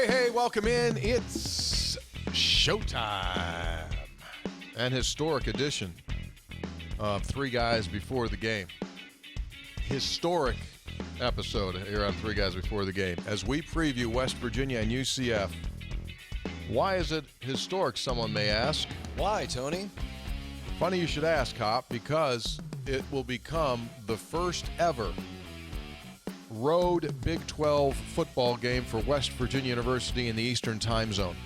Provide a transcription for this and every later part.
Hey, welcome in. It's showtime. An historic edition of Three Guys Before the Game. Historic episode here on Three Guys Before the Game as we preview West Virginia and UCF. Why is it historic, someone may ask? Why, Tony? Funny you should ask, Hop, because it will become the first ever road Big 12 football game for West Virginia University in the Eastern Time Zone.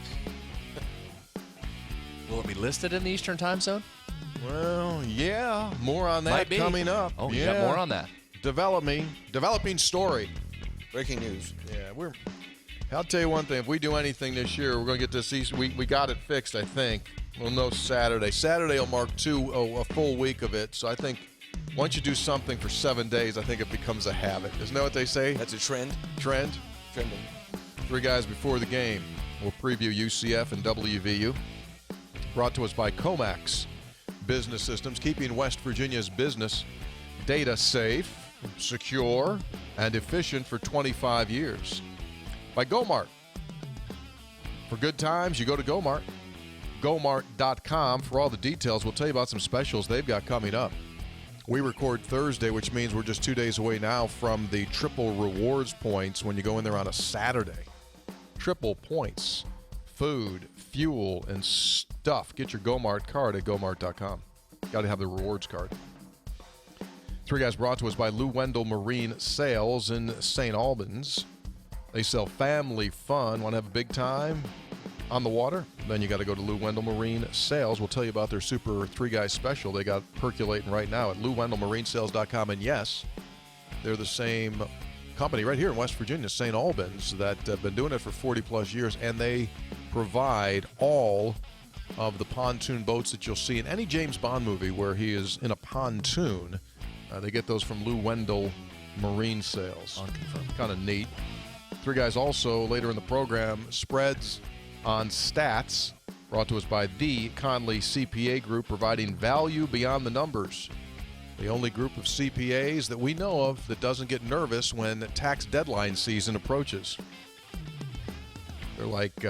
Will it be listed in the Eastern Time Zone? Well, yeah. More on that coming up. Oh, you got more on that. Developing story. Breaking news. Yeah, I'll tell you one thing. If we do anything this year, we're going to get to see. We got it fixed, I think. We'll know Saturday. Saturday will mark a full week of it. So I think once you do something for 7 days, I think it becomes a habit. Isn't that what they say? That's a trend. Trending. Three Guys Before the Game. We'll preview UCF and WVU. Brought to us by Comax Business Systems, keeping West Virginia's business data safe, secure, and efficient for 25 years. By GoMart. For good times, you go to GoMart. GoMart.com for all the details. We'll tell you about some specials they've got coming up. We record Thursday, which means we're just 2 days away now from the triple rewards points when you go in there on a Saturday. Triple points. Food, fuel, and stuff. Get your GoMart card at GoMart.com. Got to have the rewards card. Three Guys brought to us by Lou Wendell Marine Sales in St. Albans. They sell family fun. Want to have a big time on the water? Then you got to go to Lou Wendell Marine Sales. We'll tell you about their Super Three Guys special they got percolating right now at LouWendellMarineSales.com. And yes, they're the same company right here in West Virginia, St. Albans, that have been doing it for 40-plus years, and they provide all of the pontoon boats that you'll see in any James Bond movie where he is in a pontoon. They get those from Lou Wendell Marine Sales. Kind of neat. Three Guys also, later in the program, spreads on stats, brought to us by the Conley CPA Group, providing value beyond the numbers. The only group of CPAs that we know of that doesn't get nervous when tax deadline season approaches. They're like,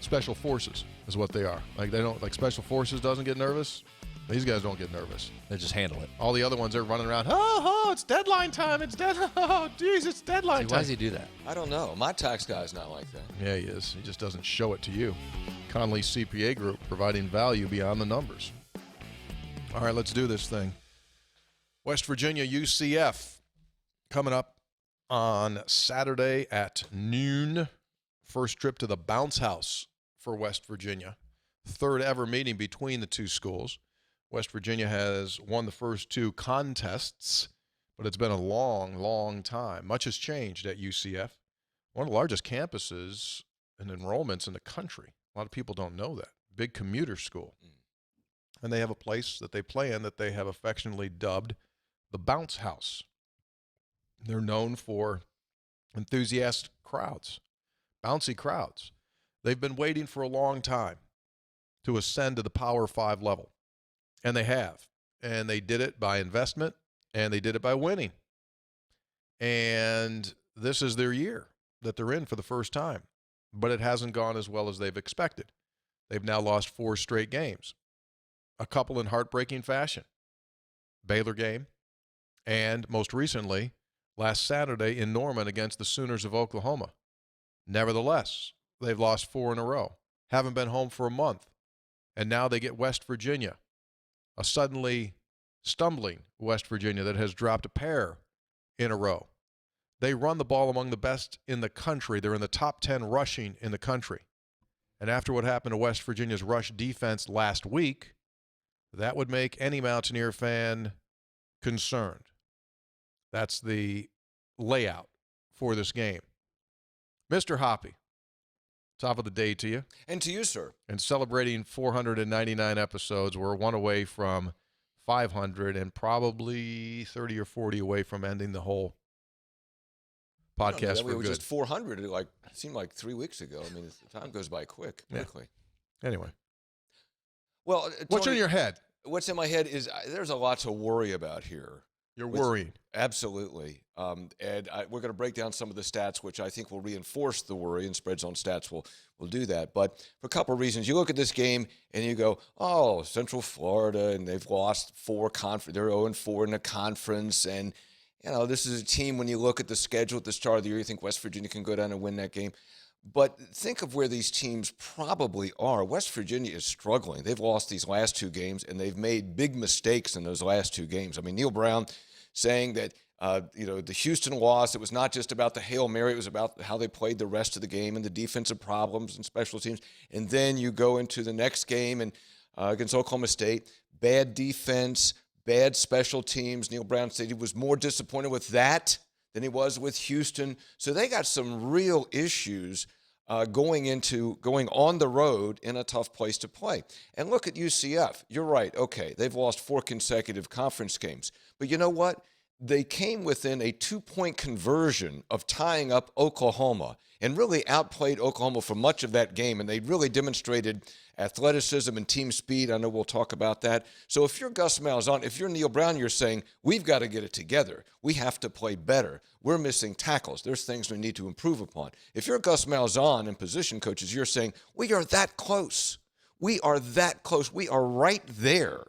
special forces is what they are. Like special forces doesn't get nervous. These guys don't get nervous. They just handle it. All the other ones are running around. It's deadline time. It's deadline time. Why does he do that? I don't know. My tax guy's not like that. Yeah, he is. He just doesn't show it to you. Conley CPA Group, providing value beyond the numbers. All right, let's do this thing. West Virginia UCF coming up on Saturday at noon. First trip to the bounce house for West Virginia. Third ever meeting between the two schools. West Virginia has won the first two contests, but it's been a long, long time. Much has changed at UCF. One of the largest campuses and enrollments in the country. A lot of people don't know that. Big commuter school. And they have a place that they play in that they have affectionately dubbed the Bounce House. They're known for enthusiastic crowds, bouncy crowds. They've been waiting for a long time to ascend to the Power 5 level. And they have. And they did it by investment, and they did it by winning. And this is their year that they're in for the first time. But it hasn't gone as well as they've expected. They've now lost 4 straight games. A couple in heartbreaking fashion. Baylor game, and most recently, last Saturday in Norman against the Sooners of Oklahoma. Nevertheless, they've lost 4 in a row. Haven't been home for a month. And now they get West Virginia, a suddenly stumbling West Virginia that has dropped a pair in a row. They run the ball among the best in the country. They're in the top 10 rushing in the country. And after what happened to West Virginia's rush defense last week, that would make any Mountaineer fan concerned. That's the layout for this game. Mr. Hoppy, top of the day to you. And to you, sir. And celebrating 499 episodes. We're one away from 500 and probably 30 or 40 away from ending the whole podcast for we were good. just 400, it seemed like 3 weeks ago. I mean, the time goes by quickly. Anyway. Well, what's Tony, in your head? What's in my head is there's a lot to worry about here. You're worrying. Absolutely. We're going to break down some of the stats, which I think will reinforce the worry, and Spreads on Stats will do that. But for a couple of reasons, you look at this game and you go, oh, Central Florida, and they've lost they're 0-4 in the conference. And, this is a team, when you look at the schedule at the start of the year, you think West Virginia can go down and win that game. But think of where these teams probably are. West Virginia is struggling. They've lost these last 2 games, and they've made big mistakes in those last 2 games. I mean, Neil Brown saying that, the Houston loss, it was not just about the Hail Mary, it was about how they played the rest of the game and the defensive problems and special teams. And then you go into the next game and against Oklahoma State, bad defense, bad special teams. Neil Brown said he was more disappointed with that than he was with Houston. So they got some real issues going on the road in a tough place to play. And look at UCF. You're right. Okay, they've lost 4 consecutive conference games. But you know what? They came within a 2-point conversion of tying up Oklahoma and really outplayed Oklahoma for much of that game. And they really demonstrated athleticism and team speed. I know we'll talk about that. So if you're Gus Malzahn, if you're Neil Brown, you're saying, we've got to get it together. We have to play better. We're missing tackles. There's things we need to improve upon. If you're Gus Malzahn and position coaches, you're saying, we are that close. We are that close. We are right there.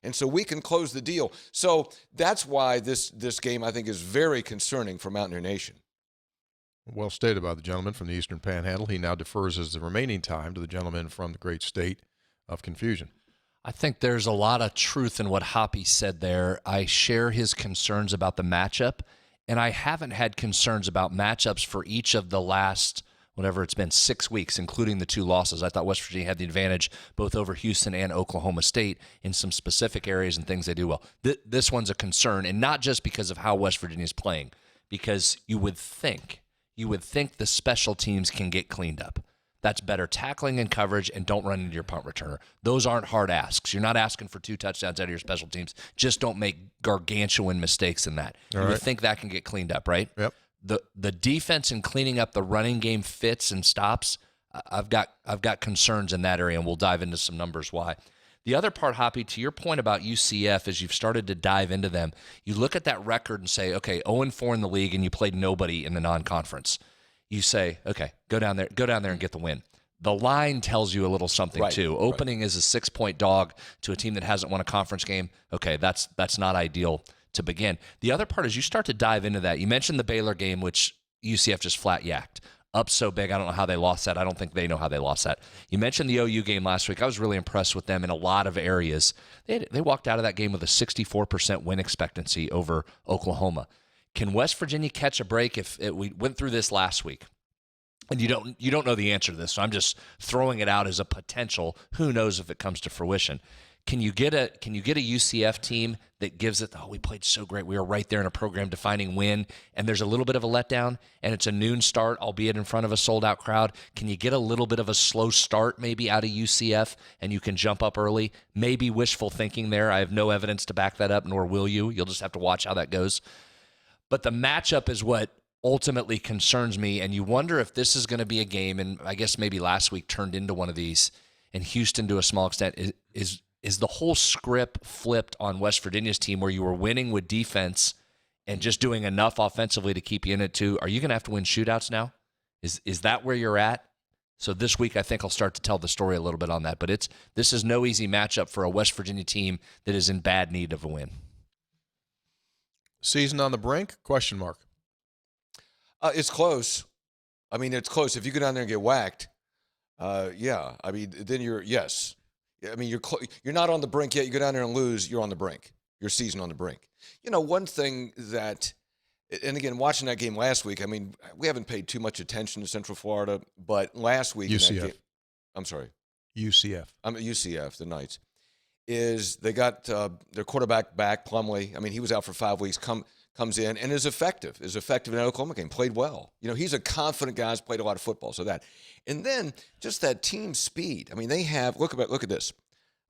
And so we can close the deal. So that's why this game, I think, is very concerning for Mountaineer Nation. Well stated by the gentleman from the Eastern Panhandle. He now defers the remaining time to the gentleman from the great state of confusion. I think there's a lot of truth in what Hoppy said there. I share his concerns about the matchup, and I haven't had concerns about matchups for each of the last, whatever it's been, 6 weeks, including the 2 losses. I thought West Virginia had the advantage both over Houston and Oklahoma State in some specific areas and things they do well. This one's a concern, and not just because of how West Virginia is playing, because you would think the special teams can get cleaned up. That's better tackling and coverage, and don't run into your punt returner. Those aren't hard asks. You're not asking for 2 touchdowns out of your special teams. Just don't make gargantuan mistakes in that. You would think that can get cleaned up, right? Yep. The defense and cleaning up the running game fits and stops, I've got concerns in that area, and we'll dive into some numbers why. The other part, Hoppy, to your point about UCF, as you've started to dive into them, you look at that record and say, okay, 0-4 in the league, and you played nobody in the non-conference. You say, okay, go down there and get the win. The line tells you a little something too. Opening is a 6-point dog to a team that hasn't won a conference game. Okay, that's not ideal to begin. The other part is you start to dive into that. You mentioned the Baylor game, which UCF just flat yacked. Up so big, I don't know how they lost that. I don't think they know how they lost that. You mentioned the OU game last week. I was really impressed with them in a lot of areas. They walked out of that game with a 64% win expectancy over Oklahoma. Can West Virginia catch a break if we went through this last week? And you don't know the answer to this, so I'm just throwing it out as a potential. Who knows if it comes to fruition? Can you get a UCF team that gives it, we played so great, we were right there in a program-defining win, and there's a little bit of a letdown, and it's a noon start, albeit in front of a sold-out crowd? Can you get a little bit of a slow start maybe out of UCF, and you can jump up early? Maybe wishful thinking there. I have no evidence to back that up, nor will you. You'll just have to watch how that goes. But the matchup is what ultimately concerns me, and you wonder if this is going to be a game, and I guess maybe last week turned into one of these, and Houston to a small extent, is the whole script flipped on West Virginia's team where you were winning with defense and just doing enough offensively to keep you in it too? Are you going to have to win shootouts now? Is that where you're at? So this week I think I'll start to tell the story a little bit on that, but this is no easy matchup for a West Virginia team that is in bad need of a win. Season on the brink? Question mark. It's close. I mean, it's close. If you go down there and get whacked, yeah. I mean, then yes. I mean, you're not on the brink yet. You go down there and lose, you're on the brink. Your season on the brink. You know, one thing that, and again, watching that game last week, I mean, we haven't paid too much attention to Central Florida, but last week UCF. In that game, I'm sorry. UCF. UCF, the Knights, is they got their quarterback back, Plumlee. I mean, he was out for 5 weeks, comes in and is effective in that Oklahoma game, played well. You know, he's a confident guy, has played a lot of football, so that. And then just that team speed. I mean, they have, look at this.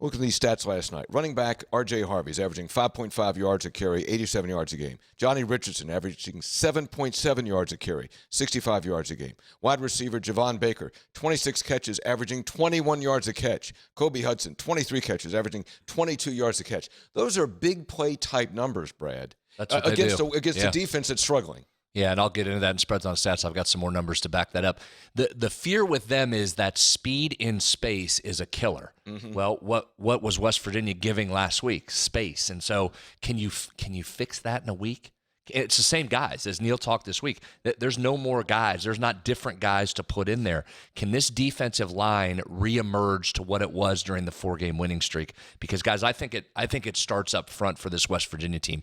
Look at these stats last night. Running back R.J. Harvey's averaging 5.5 yards a carry, 87 yards a game. Johnny Richardson averaging 7.7 yards a carry, 65 yards a game. Wide receiver Javon Baker, 26 catches, averaging 21 yards a catch. Kobe Hudson, 23 catches, averaging 22 yards a catch. Those are big play type numbers, Brad. That's what they do. Against a defense that's struggling. Yeah, and I'll get into that in spreads on stats. I've got some more numbers to back that up. The fear with them is that speed in space is a killer. Mm-hmm. Well, what was West Virginia giving last week? Space. And so can you fix that in a week? It's the same guys as Neil talked this week. There's no more guys. There's not different guys to put in there. Can this defensive line reemerge to what it was during the 4-game winning streak? Because guys, I think it starts up front for this West Virginia team.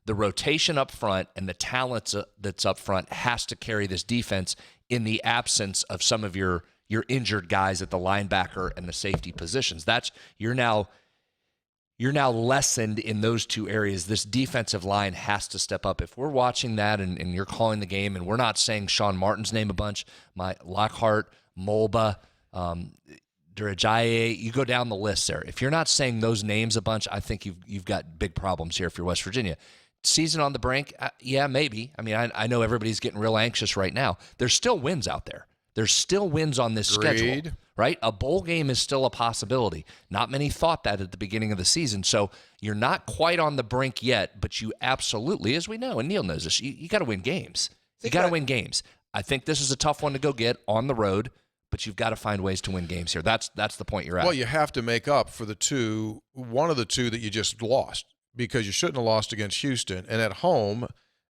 The rotation up front and the talent that's up front has to carry this defense in the absence of some of your injured guys at the linebacker and the safety positions. You're now lessened in those two areas. This defensive line has to step up. If we're watching that and you're calling the game and we're not saying Sean Martin's name a bunch, Lockhart, Mulba, Durajaye, you go down the list there. If you're not saying those names a bunch, I think you've got big problems here if you're West Virginia. Season on the brink? Yeah, maybe. I mean, I know everybody's getting real anxious right now. There's still wins out there. There's still wins on this schedule, right? A bowl game is still a possibility. Not many thought that at the beginning of the season. So you're not quite on the brink yet, but you absolutely, as we know, and Neil knows this, you got to win games. You got to win games. I think this is a tough one to go get on the road, but you've got to find ways to win games here. That's the point you're at. Well, you have to make up for one of the two that you just lost, because you shouldn't have lost against Houston. And at home,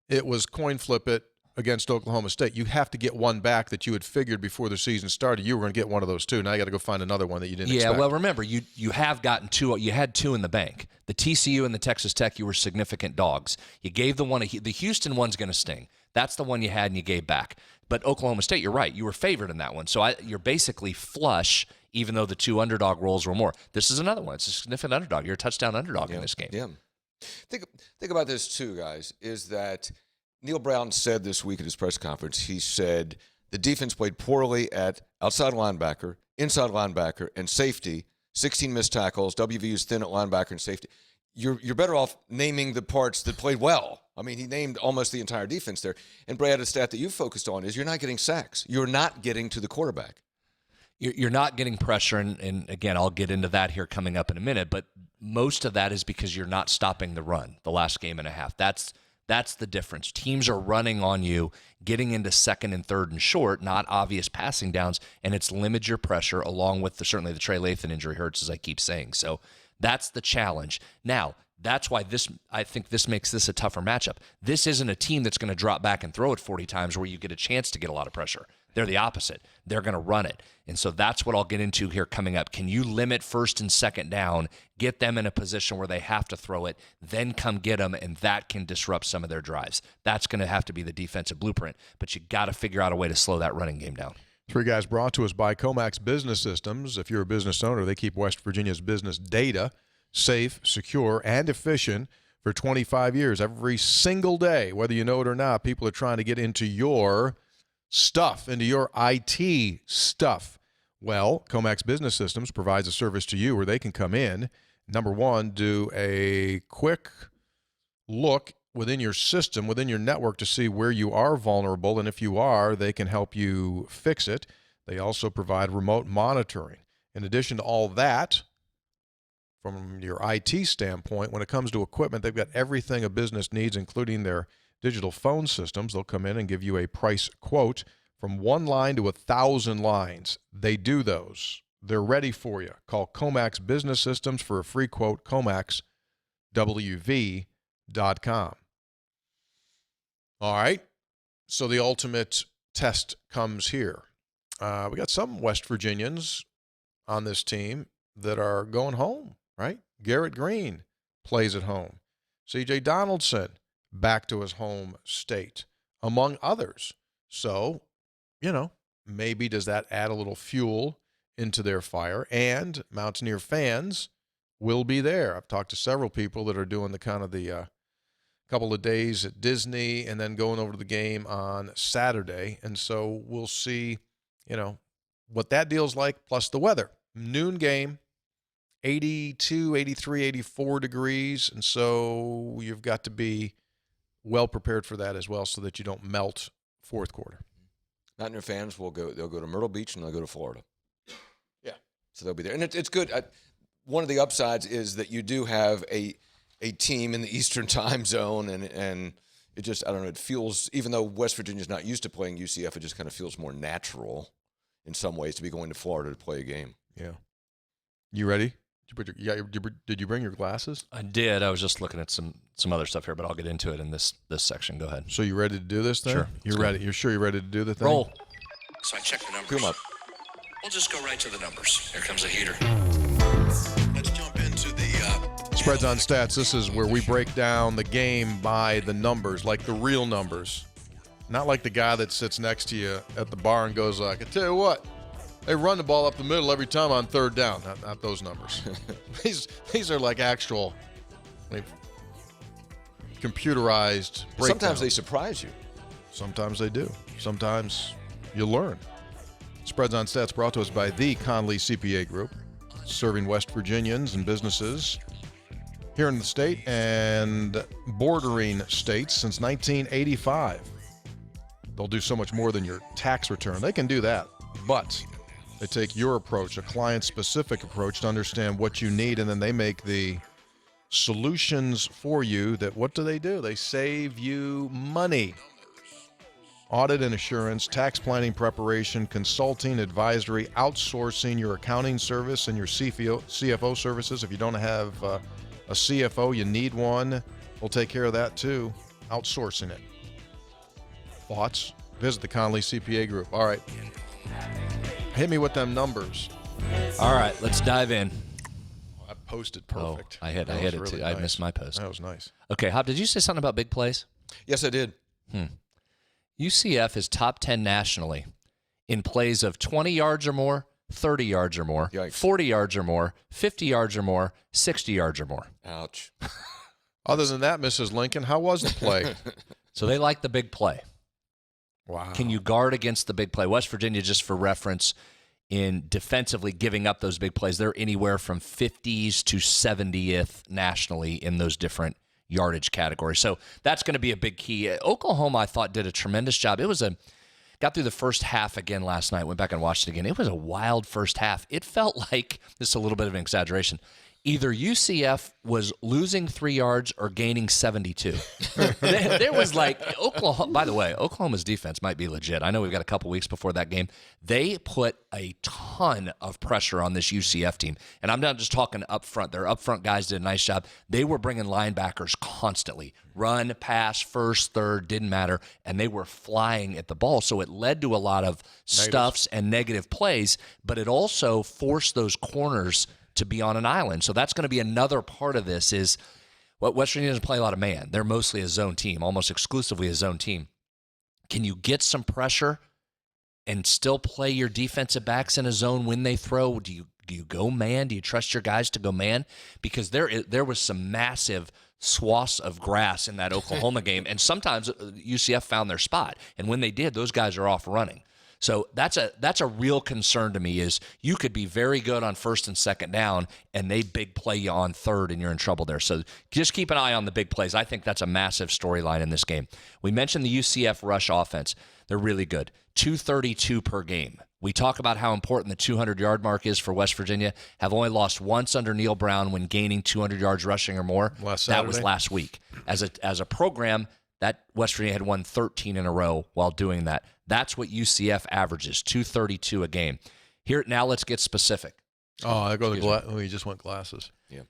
it was coin flip it against Oklahoma State. You have to get one back that you had figured before the season started. You were going to get one of those two. Now you got to go find another one that you didn't expect. Yeah, well, remember, you have gotten two. You had two in the bank. The TCU and the Texas Tech, you were significant dogs. You gave the Houston one's going to sting. That's the one you had and you gave back. But Oklahoma State, you're right. You were favored in that one. So you're basically flush, even though the two underdog roles were more. This is another one. It's a significant underdog. You're a touchdown underdog in this game. Yeah. Think about this too, guys, is that Neil Brown said this week at his press conference, he said the defense played poorly at outside linebacker, inside linebacker, and safety, 16 missed tackles, WVU's thin at linebacker and safety. You're better off naming the parts that played well. I mean, he named almost the entire defense there. And Brad, a stat that you focused on is you're not getting sacks. You're not getting to the quarterback. You're not getting pressure, and again, I'll get into that here coming up in a minute, but most of that is because you're not stopping the run the last game and a half. That's the difference. Teams are running on you, getting into second and third and short, not obvious passing downs, and it's limited your pressure along with certainly the Trey Lathan injury hurts, as I keep saying. So that's the challenge. Now, that's why I think this makes this a tougher matchup. This isn't a team that's going to drop back and throw it 40 times where you get a chance to get a lot of pressure. They're the opposite. They're going to run it. And so that's what I'll get into here coming up. Can you limit first and second down, get them in a position where they have to throw it, then come get them, and that can disrupt some of their drives. That's going to have to be the defensive blueprint. But you got to figure out a way to slow that running game down. Three Guys brought to us by Comax Business Systems. If you're a business owner, they keep West Virginia's business data safe, secure, and efficient for 25 years. Every single day, whether you know it or not, people are trying to get into your stuff, into your IT stuff. Well, Comax Business Systems provides a service to you where they can come in, number one, do a quick look within your system, within your network to see where you are vulnerable, and if you are, they can help you fix it. They also provide remote monitoring. In addition to all that, from your IT standpoint, when it comes to equipment, they've got everything a business needs, including their digital phone systems. They'll come in and give you a price quote from 1 line to 1,000 lines. They do those. They're ready for you. Call Comax Business Systems for a free quote, comaxwv.com. All right, so the ultimate test comes here. We got some West Virginians on this team that are going home, right? Garrett Green plays at home. C.J. Donaldson back to his home state, among others. So, maybe does that add a little fuel into their fire? And Mountaineer fans will be there. I've talked to several people that are doing the kind of the couple of days at Disney and then going over to the game on Saturday. And so we'll see, what that deal's like, plus the weather. Noon game, 82, 83, 84 degrees. And so you've got to be well prepared for that as well so that you don't melt fourth quarter. Mountaineer fans they'll go to Myrtle Beach and they'll go to Florida. Yeah. So they'll be there. And it's good. One of the upsides is that you do have a a team in the Eastern time zone, and it just, I don't know, it feels, even though West Virginia's not used to playing UCF, it just kind of feels more natural in some ways to be going to Florida to play a game. Yeah. You ready? Did you bring your glasses? I did. I was just looking at some other stuff here, but I'll get into it in this section. Go ahead. So you ready to do this thing? Sure. You're ready. You're sure you're ready to do the thing? Roll. So I checked the numbers. Come up. We'll just go right to the numbers. Here comes a heater. Let's jump into the Spreads on Stats. This is where we break down the game by the numbers, like the real numbers. Not like the guy that sits next to you at the bar and goes, I can tell you what, they run the ball up the middle every time on third down. Not those numbers. These are like actual computerized breakdowns. Sometimes they surprise you. Sometimes they do. Sometimes you learn. Spreads on Stats brought to us by the Conley CPA Group, serving West Virginians and businesses here in the state and bordering states since 1985. They'll do so much more than your tax return. They can do that, but they take your approach, a client-specific approach to understand what you need, and then they make the solutions for you that, what do? They save you money. Audit and assurance, tax planning preparation, consulting, advisory, outsourcing your accounting service and your CFO services. If you don't have a CFO, you need one. We'll take care of that too, outsourcing it. Thoughts? Visit the Conley CPA Group. All right. Hit me with them numbers. All right, let's dive in. I posted perfect. Oh, I hit it really too. nice. I missed my post. That was nice. Okay, Hop, did you say something about big plays? Yes, I did. UCF is top 10 nationally in plays of 20 yards or more, 30 yards or more, Yikes. 40 yards or more, 50 yards or more, 60 yards or more. Ouch. Other than that, Mrs. Lincoln, how was the play? So they like the big play. Wow. Can you guard against the big play? West Virginia, just for reference, in defensively giving up those big plays, they're anywhere from 50s to 70th nationally in those different yardage categories. So that's going to be a big key. Oklahoma, I thought, did a tremendous job. Got through the first half again last night, went back and watched it again. It was a wild first half. It felt like, this is a little bit of an exaggeration, either UCF was losing 3 yards or gaining 72. There was like Oklahoma. By the way, Oklahoma's defense might be legit. I know we've got a couple weeks before that game. They put a ton of pressure on this UCF team. And I'm not just talking up front. Their up front guys did a nice job. They were bringing linebackers constantly. Run, pass, first, third, didn't matter. And they were flying at the ball. So it led to a lot of stuffs and negative plays, but it also forced those corners to be on an island. So that's going to be another part of this is what West Virginia doesn't play a lot of man. They're mostly a zone team, almost exclusively a zone team. Can you get some pressure and still play your defensive backs in a zone when they throw? Do you go man? Do you trust your guys to go man? Because there was some massive swaths of grass in that Oklahoma game, and sometimes UCF found their spot. And when they did, those guys are off running. So that's a real concern to me is you could be very good on first and second down, and they big play you on third, and you're in trouble there. So just keep an eye on the big plays. I think that's a massive storyline in this game. We mentioned the UCF rush offense. They're really good. 232 per game. We talk about how important the 200-yard mark is for West Virginia. Have only lost once under Neil Brown when gaining 200 yards rushing or more. That was last week. As a program, that West Virginia had won 13 in a row while doing that. That's what UCF averages, 232 a game. Here, now let's get specific. Oh, I go you just went glasses. Yeah.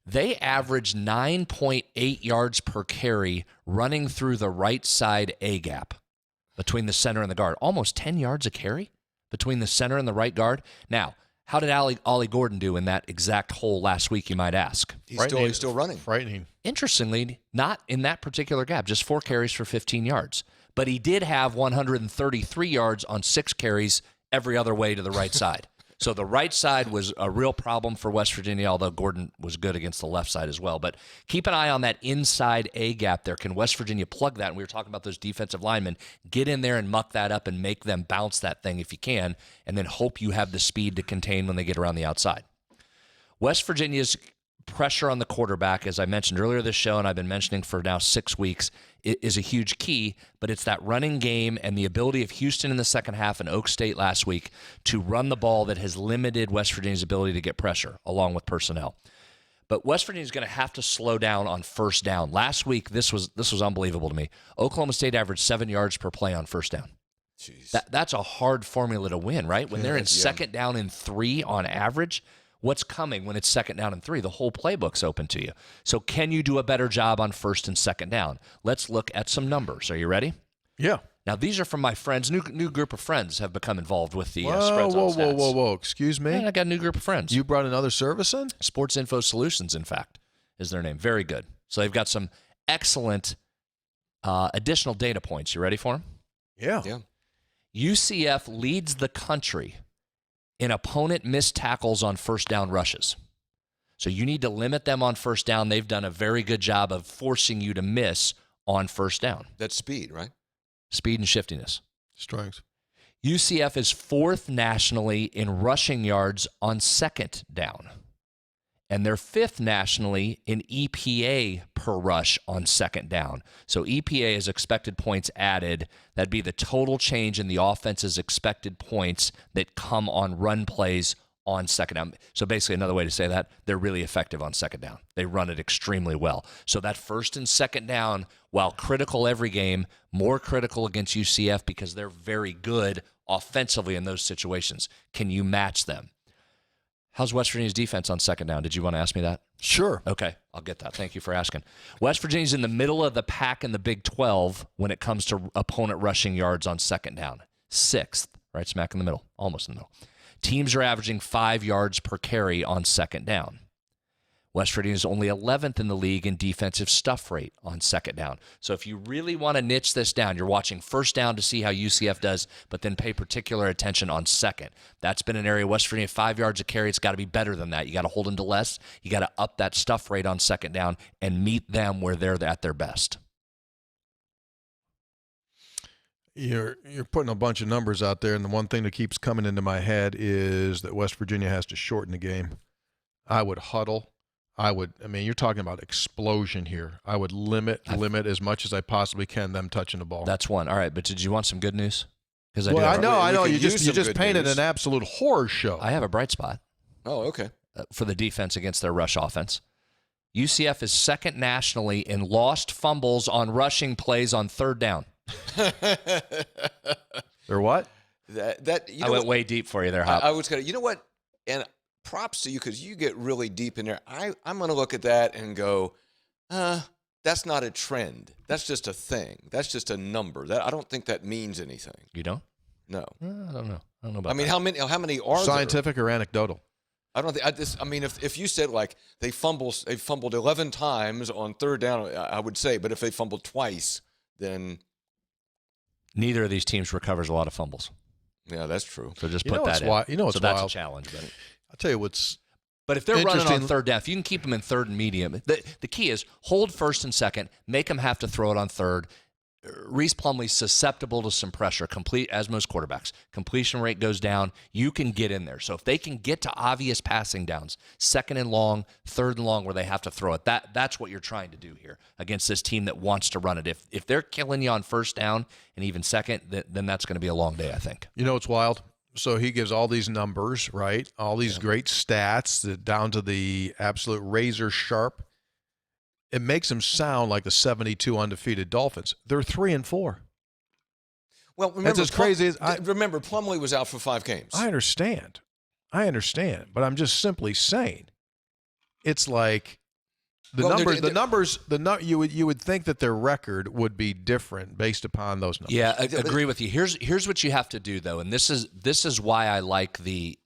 They average 9.8 yards per carry running through the right side A gap between the center and the guard. Almost 10 yards a carry between the center and the right guard. Now, how did Ollie Gordon do in that exact hole last week, you might ask? He's still running. Frightening. Interestingly, not in that particular gap, just 4 carries for 15 yards. But he did have 133 yards on 6 carries every other way to the right side. So the right side was a real problem for West Virginia, although Gordon was good against the left side as well. But keep an eye on that inside A gap there. Can West Virginia plug that? And we were talking about those defensive linemen. Get in there and muck that up and make them bounce that thing if you can, and then hope you have the speed to contain when they get around the outside. West Virginia's pressure on the quarterback, as I mentioned earlier this show, and I've been mentioning for now 6 weeks, is a huge key, but it's that running game and the ability of Houston in the second half and Oak State last week to run the ball that has limited West Virginia's ability to get pressure along with personnel. But West Virginia's going to have to slow down on first down. Last week, this was unbelievable to me. Oklahoma State averaged 7 yards per play on first down. Jeez. That's a hard formula to win, right? When they're in second down and 3 on average, what's coming when it's second down and 3? The whole playbook's open to you. So can you do a better job on first and second down? Let's look at some numbers. Are you ready? Yeah. Now, these are from my friends. New group of friends have become involved with the Whoa, spreads on stats. whoa. Excuse me? Yeah, I got a new group of friends. You brought another service in? Sports Info Solutions, in fact, is their name. Very good. So they've got some excellent additional data points. You ready for them? Yeah. UCF leads the country in opponent missed tackles on first down rushes. So you need to limit them on first down. They've done a very good job of forcing you to miss on first down. That's speed, right? Speed and shiftiness. Strength. UCF is 4th nationally in rushing yards on second down. And they're 5th nationally in EPA per rush on second down. So EPA is expected points added. That'd be the total change in the offense's expected points that come on run plays on second down. So basically, another way to say that, they're really effective on second down. They run it extremely well. So that first and second down, while critical every game, more critical against UCF because they're very good offensively in those situations. Can you match them? How's West Virginia's defense on second down? Did you want to ask me that? Sure. Okay, I'll get that. Thank you for asking. West Virginia's in the middle of the pack in the Big 12 when it comes to opponent rushing yards on second down. 6th, right smack in the middle, almost in the middle. Teams are averaging 5 yards per carry on second down. West Virginia is only 11th in the league in defensive stuff rate on second down. So if you really want to niche this down, you're watching first down to see how UCF does, but then pay particular attention on second. That's been an area, West Virginia, 5 yards a carry. It's got to be better than that. You got to hold them to less. You got to up that stuff rate on second down and meet them where they're at their best. You're putting a bunch of numbers out there, and the one thing that keeps coming into my head is that West Virginia has to shorten the game. I would huddle. You're talking about explosion here. I would limit as much as I possibly can them touching the ball. That's one. All right, but did you want some good news? Because I know. We You could use just some painted news. an absolute horror show. I have a bright spot Oh, okay. for the defense against their rush offense. UCF is 2nd nationally in lost fumbles on rushing plays on third down. They're what? I went way deep for you there, Hop. I was going to, you know what? And props to you because you get really deep in there. I'm going to look at that and go, that's not a trend. That's just a thing. That's just a number. I don't think that means anything. You don't? No. I don't know. I don't know about I mean, that. how many are Scientific or anecdotal? there? I don't think. If you said like they fumbled 11 times on third down, I would say. But if they fumbled twice, then Neither of these teams recovers a lot of fumbles. yeah, that's true. So just You put know that what's in. wild- you know what's so that's wild? a challenge. I'll tell you what's But if they're running on Interesting. third down, if you can keep them in third and medium, the key is hold first and second, make them have to throw it on third. Reese Plumlee's susceptible to some pressure, as most quarterbacks. Completion rate goes down. You can get in there. So if they can get to obvious passing downs, second and long, third and long, where they have to throw it, that's what you're trying to do here against this team that wants to run it. If they're killing you on first down and even second, then that's going to be a long day, I think. You know what's wild? So he gives all these numbers, right? All these great stats down to the absolute razor sharp. It makes them sound like the 72 undefeated Dolphins. They're 3-4. Well, remember, as crazy as remember Plumlee was out for 5 games. I understand, but I'm just simply saying, it's like you would think that their record would be different based upon those numbers. Yeah, I agree with you. Here's what you have to do though, and this is why I like the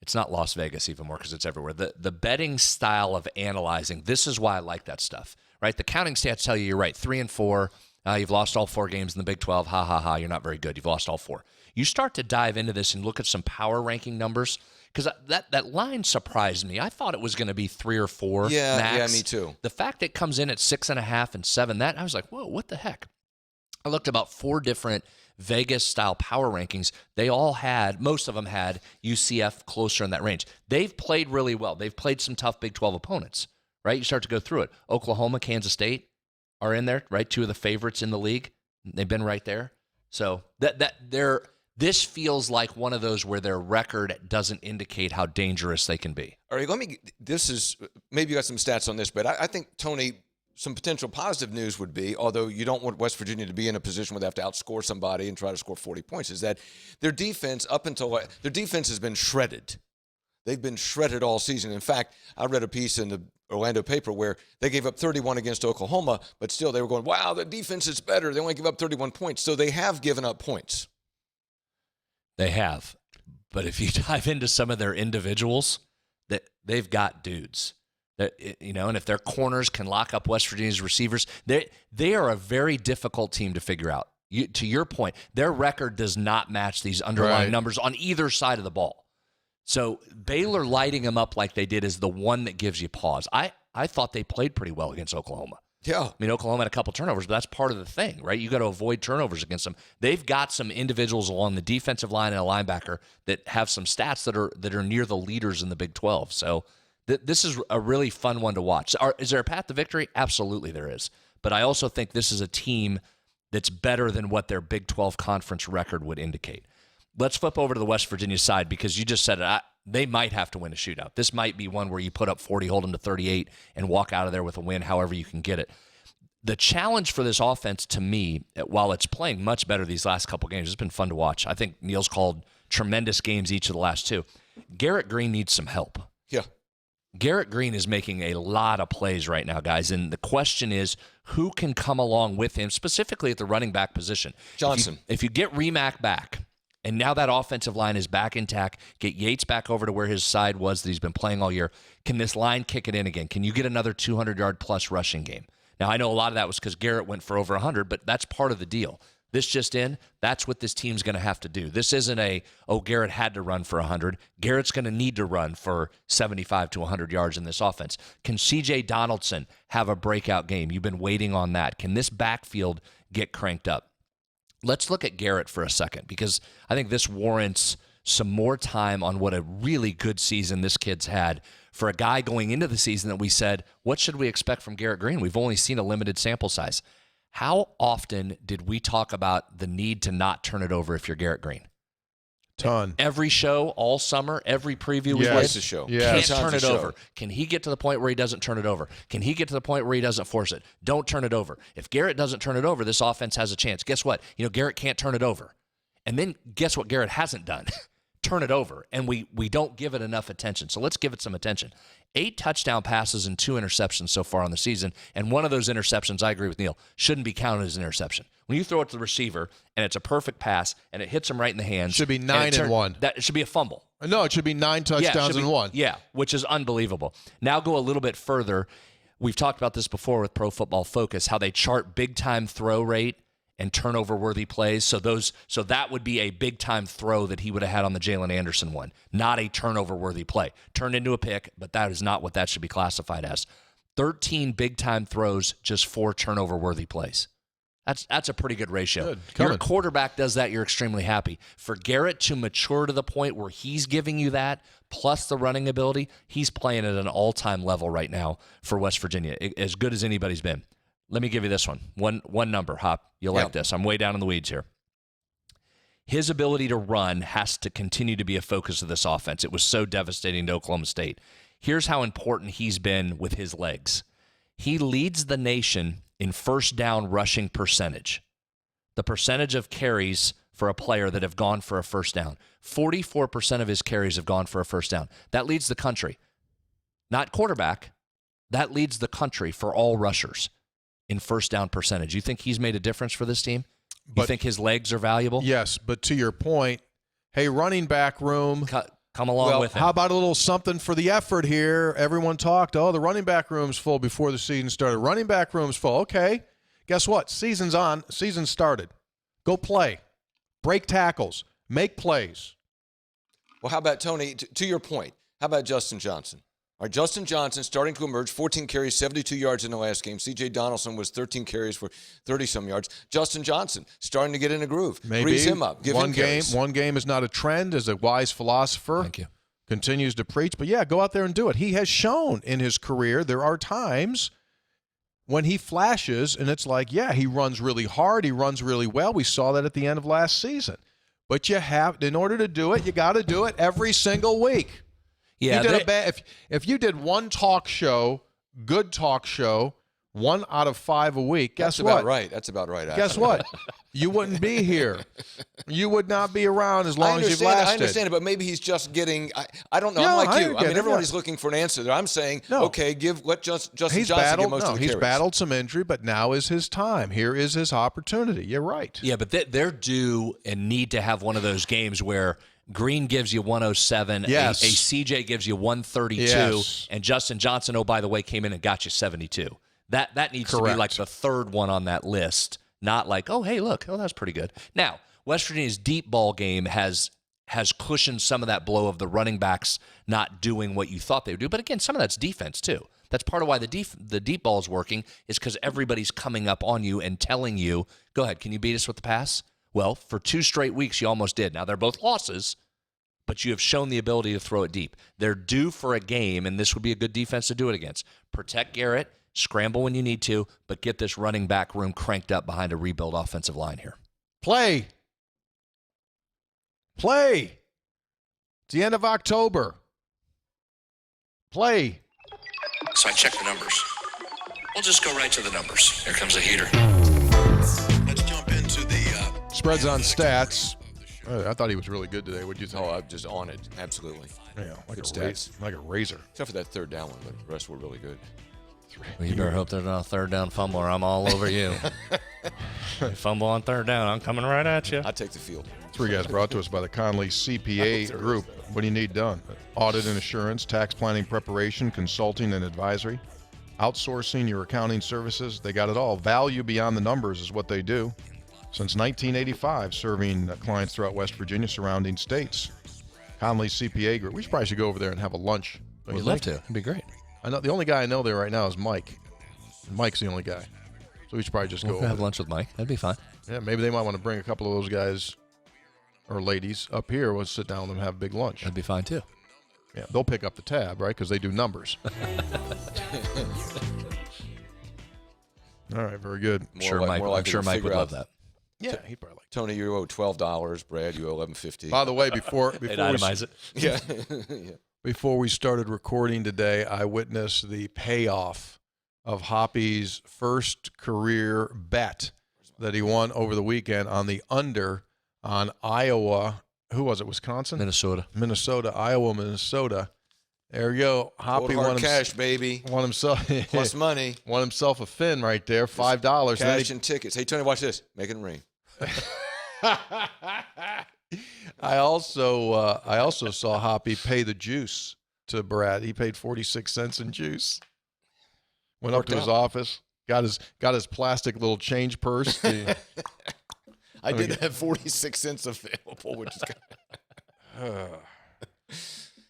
it's not Las Vegas even more because it's everywhere. The betting style of analyzing, this is why I like that stuff, right? The counting stats tell you're right, 3-4. You've lost all 4 games in the Big 12. Ha, ha, ha, you're not very good. You've lost all 4. You start to dive into this and look at some power ranking numbers because that line surprised me. I thought it was going to be 3 or 4 max. Yeah, me too. The fact that it comes in at 6.5 and 7, I was like, whoa, what the heck? I looked about 4 different Vegas-style power rankings. Most of them had UCF closer in that range. They've played really well. They've played some tough Big 12 opponents, right? You start to go through it. Oklahoma, Kansas State are in there, right? 2 of the favorites in the league. They've been right there. So that This feels like one of those where their record doesn't indicate how dangerous they can be. All right, maybe you got some stats on this, but I think, Tony, some potential positive news would be, although you don't want West Virginia to be in a position where they have to outscore somebody and try to score 40 points, is that their defense has been shredded. They've been shredded all season. In fact, I read a piece in the Orlando paper where they gave up 31 against Oklahoma, but still they were going, wow, the defense is better. They only give up 31 points. So they have given up points. They have. But if you dive into some of their individuals, they've got dudes. And if their corners can lock up West Virginia's receivers, they are a very difficult team to figure out. To your point, their record does not match these underlying numbers on either side of the ball. So Baylor lighting them up like they did is the one that gives you pause. I thought they played pretty well against Oklahoma. Yeah. I mean, Oklahoma had a couple turnovers, but that's part of the thing, right? You got to avoid turnovers against them. They've got some individuals along the defensive line and a linebacker that have some stats that are near the leaders in the Big 12. So this is a really fun one to watch. Is there a path to victory? Absolutely there is. But I also think this is a team that's better than what their Big 12 conference record would indicate. Let's flip over to the West Virginia side because you just said it. They might have to win a shootout. This might be one where you put up 40, hold them to 38, and walk out of there with a win however you can get it. The challenge for this offense to me, while it's playing much better these last couple games, it's been fun to watch. I think Neil's called tremendous games each of the last two. Garrett Green needs some help. Yeah. Garrett Green is making a lot of plays right now, guys, and the question is who can come along with him, specifically at the running back position. Johnson. If you get Remack back, and now that offensive line is back intact, get Yates back over to where his side was that he's been playing all year, can this line kick it in again? Can you get another 200-yard-plus rushing game? Now, I know a lot of that was because Garrett went for over 100, but that's part of the deal. This just in, that's what this team's going to have to do. This isn't Garrett had to run for 100. Garrett's going to need to run for 75 to 100 yards in this offense. Can C.J. Donaldson have a breakout game? You've been waiting on that. Can this backfield get cranked up? Let's look at Garrett for a second because I think this warrants some more time on what a really good season this kid's had for a guy going into the season that we said, what should we expect from Garrett Green? We've only seen a limited sample size. How often did we talk about the need to not turn it over if you're Garrett Green? Ton. Every show, all summer, every preview we Yes. did. Show. Can't turn it over. Can he get to the point where he doesn't turn it over? Can he get to the point where he doesn't force it? Don't turn it over. If Garrett doesn't turn it over, this offense has a chance. Guess what? Garrett can't turn it over. And then guess what Garrett hasn't done? Turn it over. And we don't give it enough attention. So let's give it some attention. 8 touchdown passes and 2 interceptions so far on the season. And one of those interceptions, I agree with Neil, shouldn't be counted as an interception. When you throw it to the receiver and it's a perfect pass and it hits him right in the hands. Should be 9 and 1. It should be a fumble. No, it should be 9 touchdowns and 1. Yeah, which is unbelievable. Now go a little bit further. We've talked about this before with Pro Football Focus, how they chart big-time throw rate and turnover-worthy plays. So that would be a big-time throw that he would have had on the Jalen Anderson one, not a turnover-worthy play. Turned into a pick, but that is not what that should be classified as. 13 big-time throws, just 4 turnover-worthy plays. That's a pretty good ratio. Good. Your quarterback does that, you're extremely happy. For Garrett to mature to the point where he's giving you that, plus the running ability, he's playing at an all-time level right now for West Virginia, as good as anybody's been. Let me give you this one. One number, Hop. You'll like this. I'm way down in the weeds here. His ability to run has to continue to be a focus of this offense. It was so devastating to Oklahoma State. Here's how important he's been with his legs. He leads the nation in first down rushing percentage. The percentage of carries for a player that have gone for a first down. 44% of his carries have gone for a first down. That leads the country. Not quarterback. That leads the country for all rushers in first down percentage. You think he's made a difference for this team? You think his legs are valuable? Yes, but to your point, hey, running back room. Come along with him. How about a little something for the effort here? Everyone talked, the running back room's full before the season started. Running back room's full. Okay, guess what? Season's on. Season started. Go play. Break tackles. Make plays. Well, how about, Tony, to your point, how about Justin Johnson? All right, Justin Johnson starting to emerge, 14 carries, 72 yards in the last game. C.J. Donaldson was 13 carries for 30-some yards. Justin Johnson starting to get in a groove. Maybe Breeze him up. Give him carries. One game is not a trend, as a wise philosopher. Thank you. Continues to preach. But, yeah, go out there and do it. He has shown in his career there are times when he flashes, and it's like, yeah, he runs really hard. He runs really well. We saw that at the end of last season. But you have, in order to do it, you got to do it every single week. Yeah, You did if you did one talk show, good talk show, 1 out of 5 a week, guess what? That's about right. Guess actually. what? You wouldn't be here. You would not be around as long as you've lasted. I understand it, but maybe he's just getting. I don't know. Yeah, I'm like you. get I mean, it, everybody's looking for an answer there. I'm saying, okay, let Justin Johnson get most of the he's carries. battled some injury, but now is his time. Here is his opportunity. You're right. Yeah, but they're due and need to have one of those games where Green gives you 107, yes. a CJ gives you 132, yes. and Justin Johnson, oh, by the way, came in and got you 72. That needs to be like the third one on that list, not like, oh, hey, look, that's pretty good. Now, West Virginia's deep ball game has cushioned some of that blow of the running backs not doing what you thought they would do. But again, some of that's defense too. That's part of why the deep ball is working, is because everybody's coming up on you and telling you, go ahead, can you beat us with the pass? Well, for 2 straight weeks, you almost did. Now, they're both losses, but you have shown the ability to throw it deep. They're due for a game, and this would be a good defense to do it against. Protect Garrett, scramble when you need to, but get this running back room cranked up behind a rebuild offensive line here. Play. It's the end of October. Play. So I checked the numbers. We'll just go right to the numbers. Here comes a heater. Let's jump into the Spreads on stats. I thought he was really good today. What do you think? Oh, I'm just on it. Absolutely. Yeah, like Good a stats. like a razor. Except for that third down one, but the rest were really good. Well, you better hope there's not a third down fumble or I'm all over you. You fumble on third down, I'm coming right at you. I take the field. 3 guys brought to us by the Conley CPA Group. What do you need done? Audit and assurance, tax planning preparation, consulting and advisory, outsourcing your accounting services. They got it all. Value beyond the numbers is what they do. Since 1985, serving clients throughout West Virginia, surrounding states. Conley CPA Group. We probably should go over there and have a lunch. We'd love to. It'd be great. I know the only guy I know there right now is Mike. Mike's the only guy. So we should probably just go We'll over have there. lunch with Mike. That'd be fine. Yeah, maybe they might want to bring a couple of those guys or ladies up here. We'll sit down with them and have a big lunch. That'd be fine too. Yeah, they'll pick up the tab, right? Because they do numbers. All right, very good. I'm sure Mike would love that. Yeah, he'd probably like Tony, you owe $12. Brad, you owe $11.50. By the way, before itemize it. Yeah. Yeah. Before we started recording today, I witnessed the payoff of Hoppy's first career bet that he won over the weekend on the under on Iowa. Who was it? Wisconsin? Minnesota. Iowa, Minnesota. There you go. Hoppy Cold hard won cash, baby. Won himself Plus money. Won himself a fin right there, $5. Cash and tickets. Hey, Tony, watch this. Make it rain. I also saw Hoppy pay the juice to Brad. He paid 46 cents in juice. Went up to his office, got his plastic little change purse. I did have 46 cents available, which is good.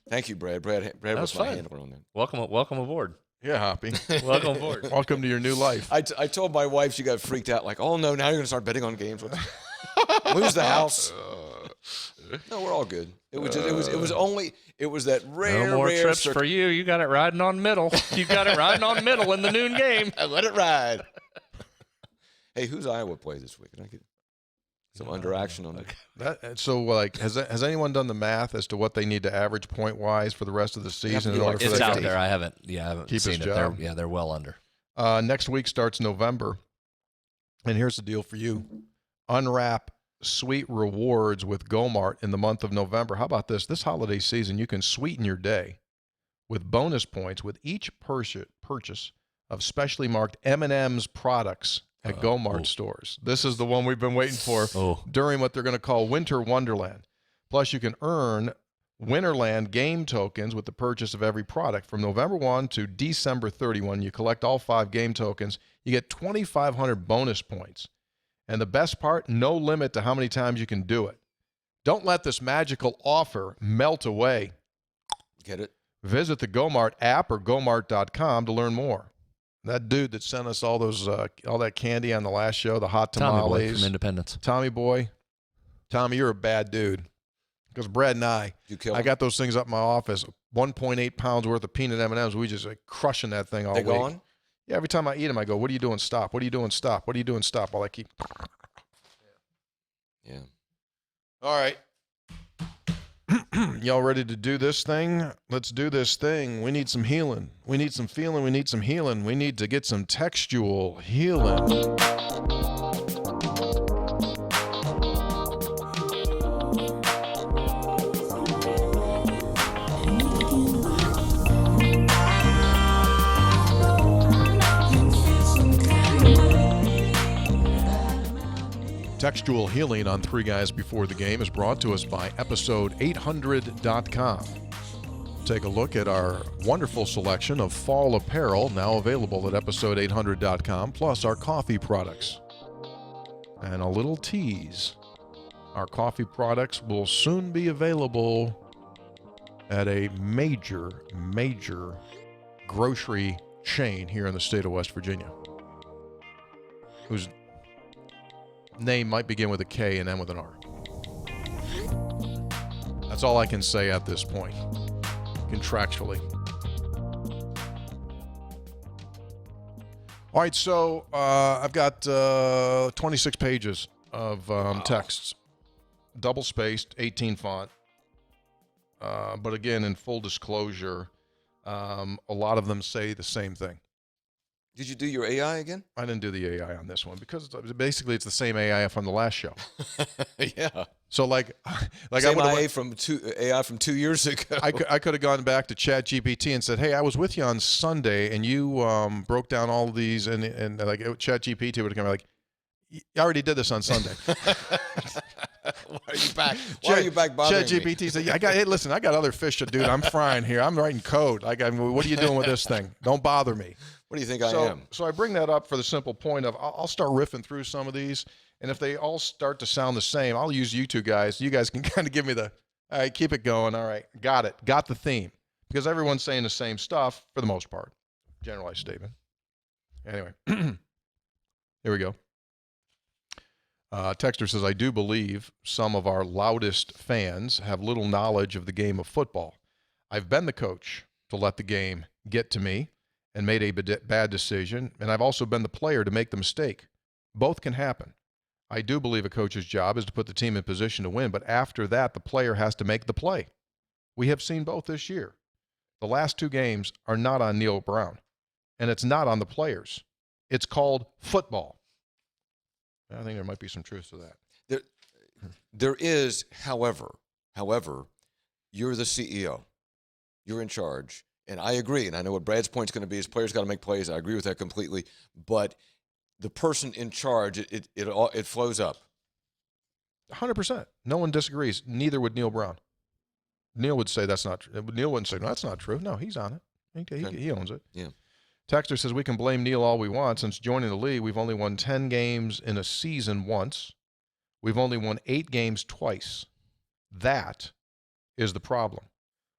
Thank you, Brad. Brad was my handler on that. Welcome aboard. Yeah, Hoppy. Welcome aboard. Welcome to your new life. I told my wife, she got freaked out, like, oh no, now you're going to start betting on games. Lose the house. No, we're all good. It was that rare, no more rare trips for you. You got it riding on middle. You got it riding on middle in the noon game. I let it ride. Hey, who's Iowa play this week? Can I get some under action on that? So, like, has anyone done the math as to what they need to average point wise for the rest of the season in order for It's that out to there. I haven't keep seen his it. job? They're well under. Next week starts November, and here's the deal for you: unwrap sweet rewards with Gomart in the month of November. How about this? This holiday season, you can sweeten your day with bonus points with each purchase of specially marked M&M's products at Gomart stores. This is the one we've been waiting for during what they're going to call Winter Wonderland. Plus, you can earn Winterland game tokens with the purchase of every product. From November 1 to December 31, you collect all 5 game tokens. You get 2,500 bonus points. And the best part, no limit to how many times you can do it. Don't let this magical offer melt away. Get it? Visit the Gomart app or gomart.com to learn more. That dude that sent us all that candy on the last show, the hot tamales. Tommy Boy from Independence. Tommy Boy. Tommy, you're a bad dude. Because Brad and I got those things up in my office, 1.8 pounds worth of peanut M&Ms. We just like crushing that thing all week. They gone? Yeah, every time I eat them, I go, what are you doing? Stop. What are you doing? Stop. What are you doing? Stop. While I keep. Yeah. All right. Y'all ready to do this thing? Let's do this thing. We need some healing. We need some feeling. We need some healing. We need to get some textual healing. Textual healing on Three Guys Before the Game is brought to us by episode800.com. Take a look at our wonderful selection of fall apparel now available at episode800.com, plus our coffee products. And a little tease. Our coffee products will soon be available at a major grocery chain here in the state of West Virginia, whose name might begin with a K and end with an R. That's all I can say at this point, contractually. All right, so I've got 26 pages of texts, double-spaced, 18 font. But again, in full disclosure, a lot of them say the same thing. Did you do your AI again? I didn't do the AI on this one because basically it's the same AI from the last show. Yeah. So like Same I AI from 2 years ago. I could have gone back to ChatGPT and said, hey, I was with you on Sunday and you broke down all of these and like ChatGPT would have come like, I already did this on Sunday. Why are you back? Why are you back bothering me? ChatGPT said, yeah, hey, listen, I got other fish to do. I'm frying here. I'm writing code. What are you doing with this thing? Don't bother me. What do you think I am? So I bring that up for the simple point of I'll start riffing through some of these, and if they all start to sound the same, I'll use you two guys. You guys can kind of give me the, all right, keep it going. All right, got it. Got the theme. Because everyone's saying the same stuff for the most part. Generalized statement. Anyway, here we go. Texter says, I do believe some of our loudest fans have little knowledge of the game of football. I've been the coach to let the game get to me and made a bad decision, and I've also been the player to make the mistake. Both can happen. I do believe a coach's job is to put the team in position to win, but after that, the player has to make the play. We have seen both this year. The last two games are not on Neil Brown, and it's not on the players. It's called football. I think there might be some truth to that. There is, however, you're the CEO. You're in charge. And I agree, and I know what Brad's point is going to be is players got to make plays. I agree with that completely. But the person in charge, it flows up. 100%. No one disagrees. Neither would Neil Brown. Neil would say that's not true. Neil wouldn't say, no, that's not true. No, he's on it. He owns it. Yeah. Texter says we can blame Neil all we want. Since joining the league, we've only won 10 games in a season once. We've only won 8 games twice. That is the problem.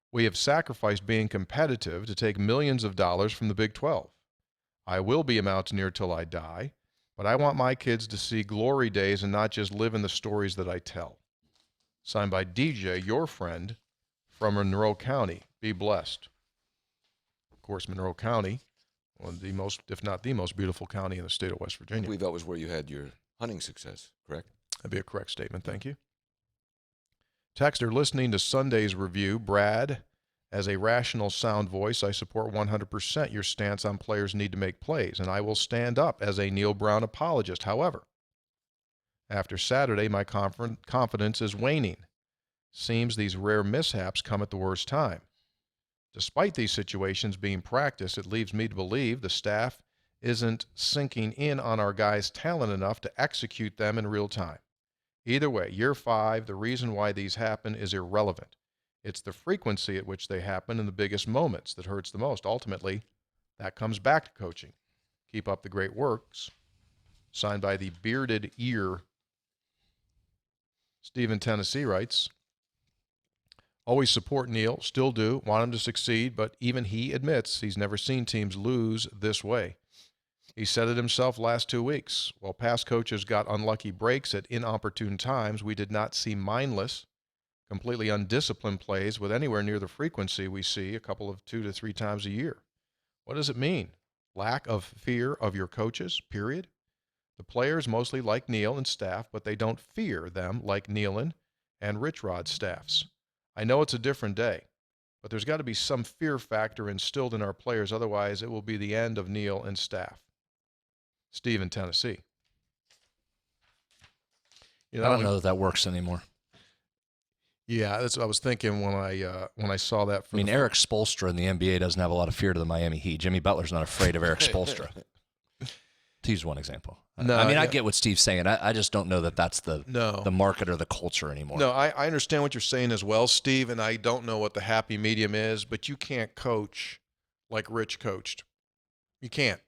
We have sacrificed being competitive to take millions of dollars from the Big 12. I will be a mountaineer till I die, but I want my kids to see glory days and not just live in the stories that I tell. Signed by DJ, your friend from Monroe County. Be blessed. Of course, Monroe County, one of the most, if not the most beautiful county in the state of West I Virginia. believe that was where you had your hunting success, correct? That'd be a correct statement. Thank you. Texter, listening to Sunday's review, Brad, as a rational, sound voice, I support 100% your stance on players need to make plays, and I will stand up as a Neil Brown apologist. However, after Saturday, my confidence is waning. Seems these rare mishaps come at the worst time. Despite these situations being practiced, it leaves me to believe the staff isn't sinking in on our guys' talent enough to execute them in real time. Either way, year 5, the reason why these happen is irrelevant. It's the frequency at which they happen in the biggest moments that hurts the most. Ultimately, that comes back to coaching. Keep up the great works. Signed by the bearded ear. Stephen Tennessee writes, always support Neil, still do, want him to succeed, but even he admits he's never seen teams lose this way. He said it himself last 2 weeks. While past coaches got unlucky breaks at inopportune times, we did not see mindless, completely undisciplined plays with anywhere near the frequency we see a couple of 2 to 3 times a year. What does it mean? Lack of fear of your coaches, period? The players mostly like Neil and staff, but they don't fear them like Nealon and Rich Rod's staffs. I know it's a different day, but there's got to be some fear factor instilled in our players. Otherwise, it will be the end of Neil and staff. Steve in Tennessee. I don't know that works anymore. Yeah, that's what I was thinking when I saw that. Eric Spoelstra in the NBA doesn't have a lot of fear to the Miami Heat. Jimmy Butler's not afraid of Eric Spoelstra. To use one example. No, I get what Steve's saying. I just don't know that that's the market or the culture anymore. No, I understand what you're saying as well, Steve, and I don't know what the happy medium is, but you can't coach like Rich coached. You can't.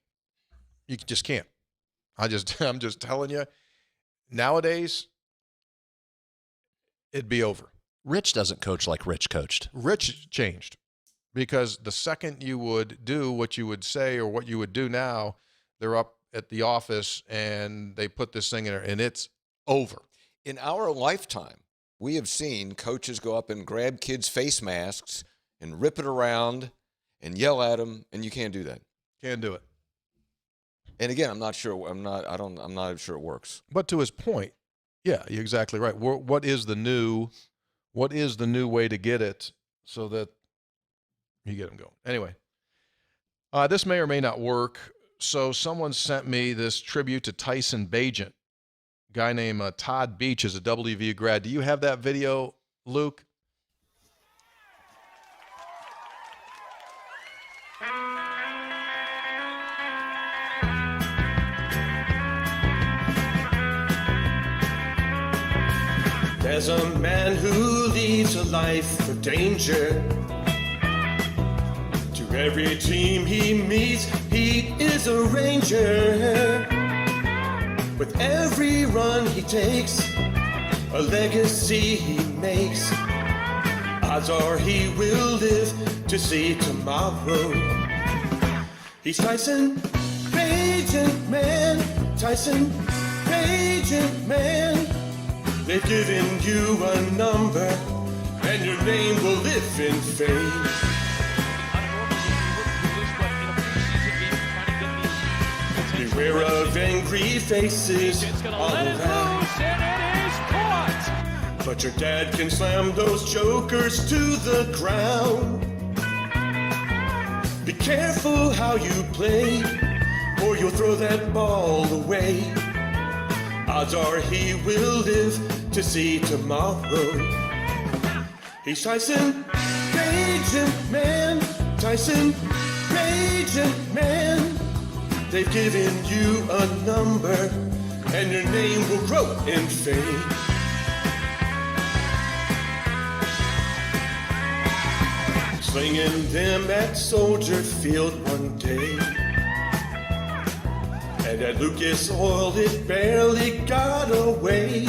You just can't. I'm just telling you, nowadays, it'd be over. Rich doesn't coach like Rich coached. Rich changed because the second you would do what you would say or what you would do now, they're up at the office and they put this thing in there and it's over. In our lifetime, we have seen coaches go up and grab kids' face masks and rip it around and yell at them, and you can't do that. Can't do it. And again, I'm not sure it works. But to his point, yeah, you're exactly right. What is the new way to get it so that you get them going? Anyway, this may or may not work. So someone sent me this tribute to Tyson Bagent. A guy named Todd Beach is a WVU grad. Do you have that video, Luke? There's a man who leads a life of danger. To every team he meets, he is a ranger. With every run he takes, a legacy he makes. Odds are he will live to see tomorrow. He's Tyson Bagent Man, Tyson Bagent Man. They've given you a number, and your name will live in fame. Beware of angry faces all around. But your dad can slam those jokers to the ground. Be careful how you play, or you'll throw that ball away. Odds are he will live to see tomorrow. He's Tyson Bagent Man, Tyson Bagent Man. They've given you a number, and your name will grow in fame. Slinging them at Soldier Field one day. And at Lucas Oil it barely got away.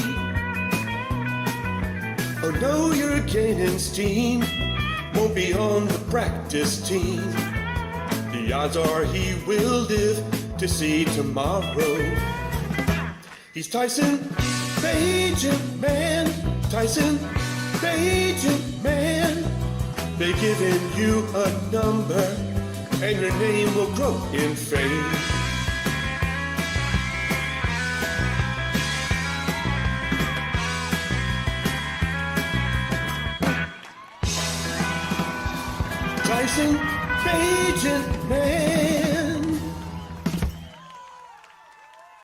Oh no, you're gaining steam, won't be on the practice team. The odds are he will live to see tomorrow. He's Tyson Bagent Man, Tyson Bagent Man. They've given you a number, and your name will grow in fame. Tyson Bagent Man.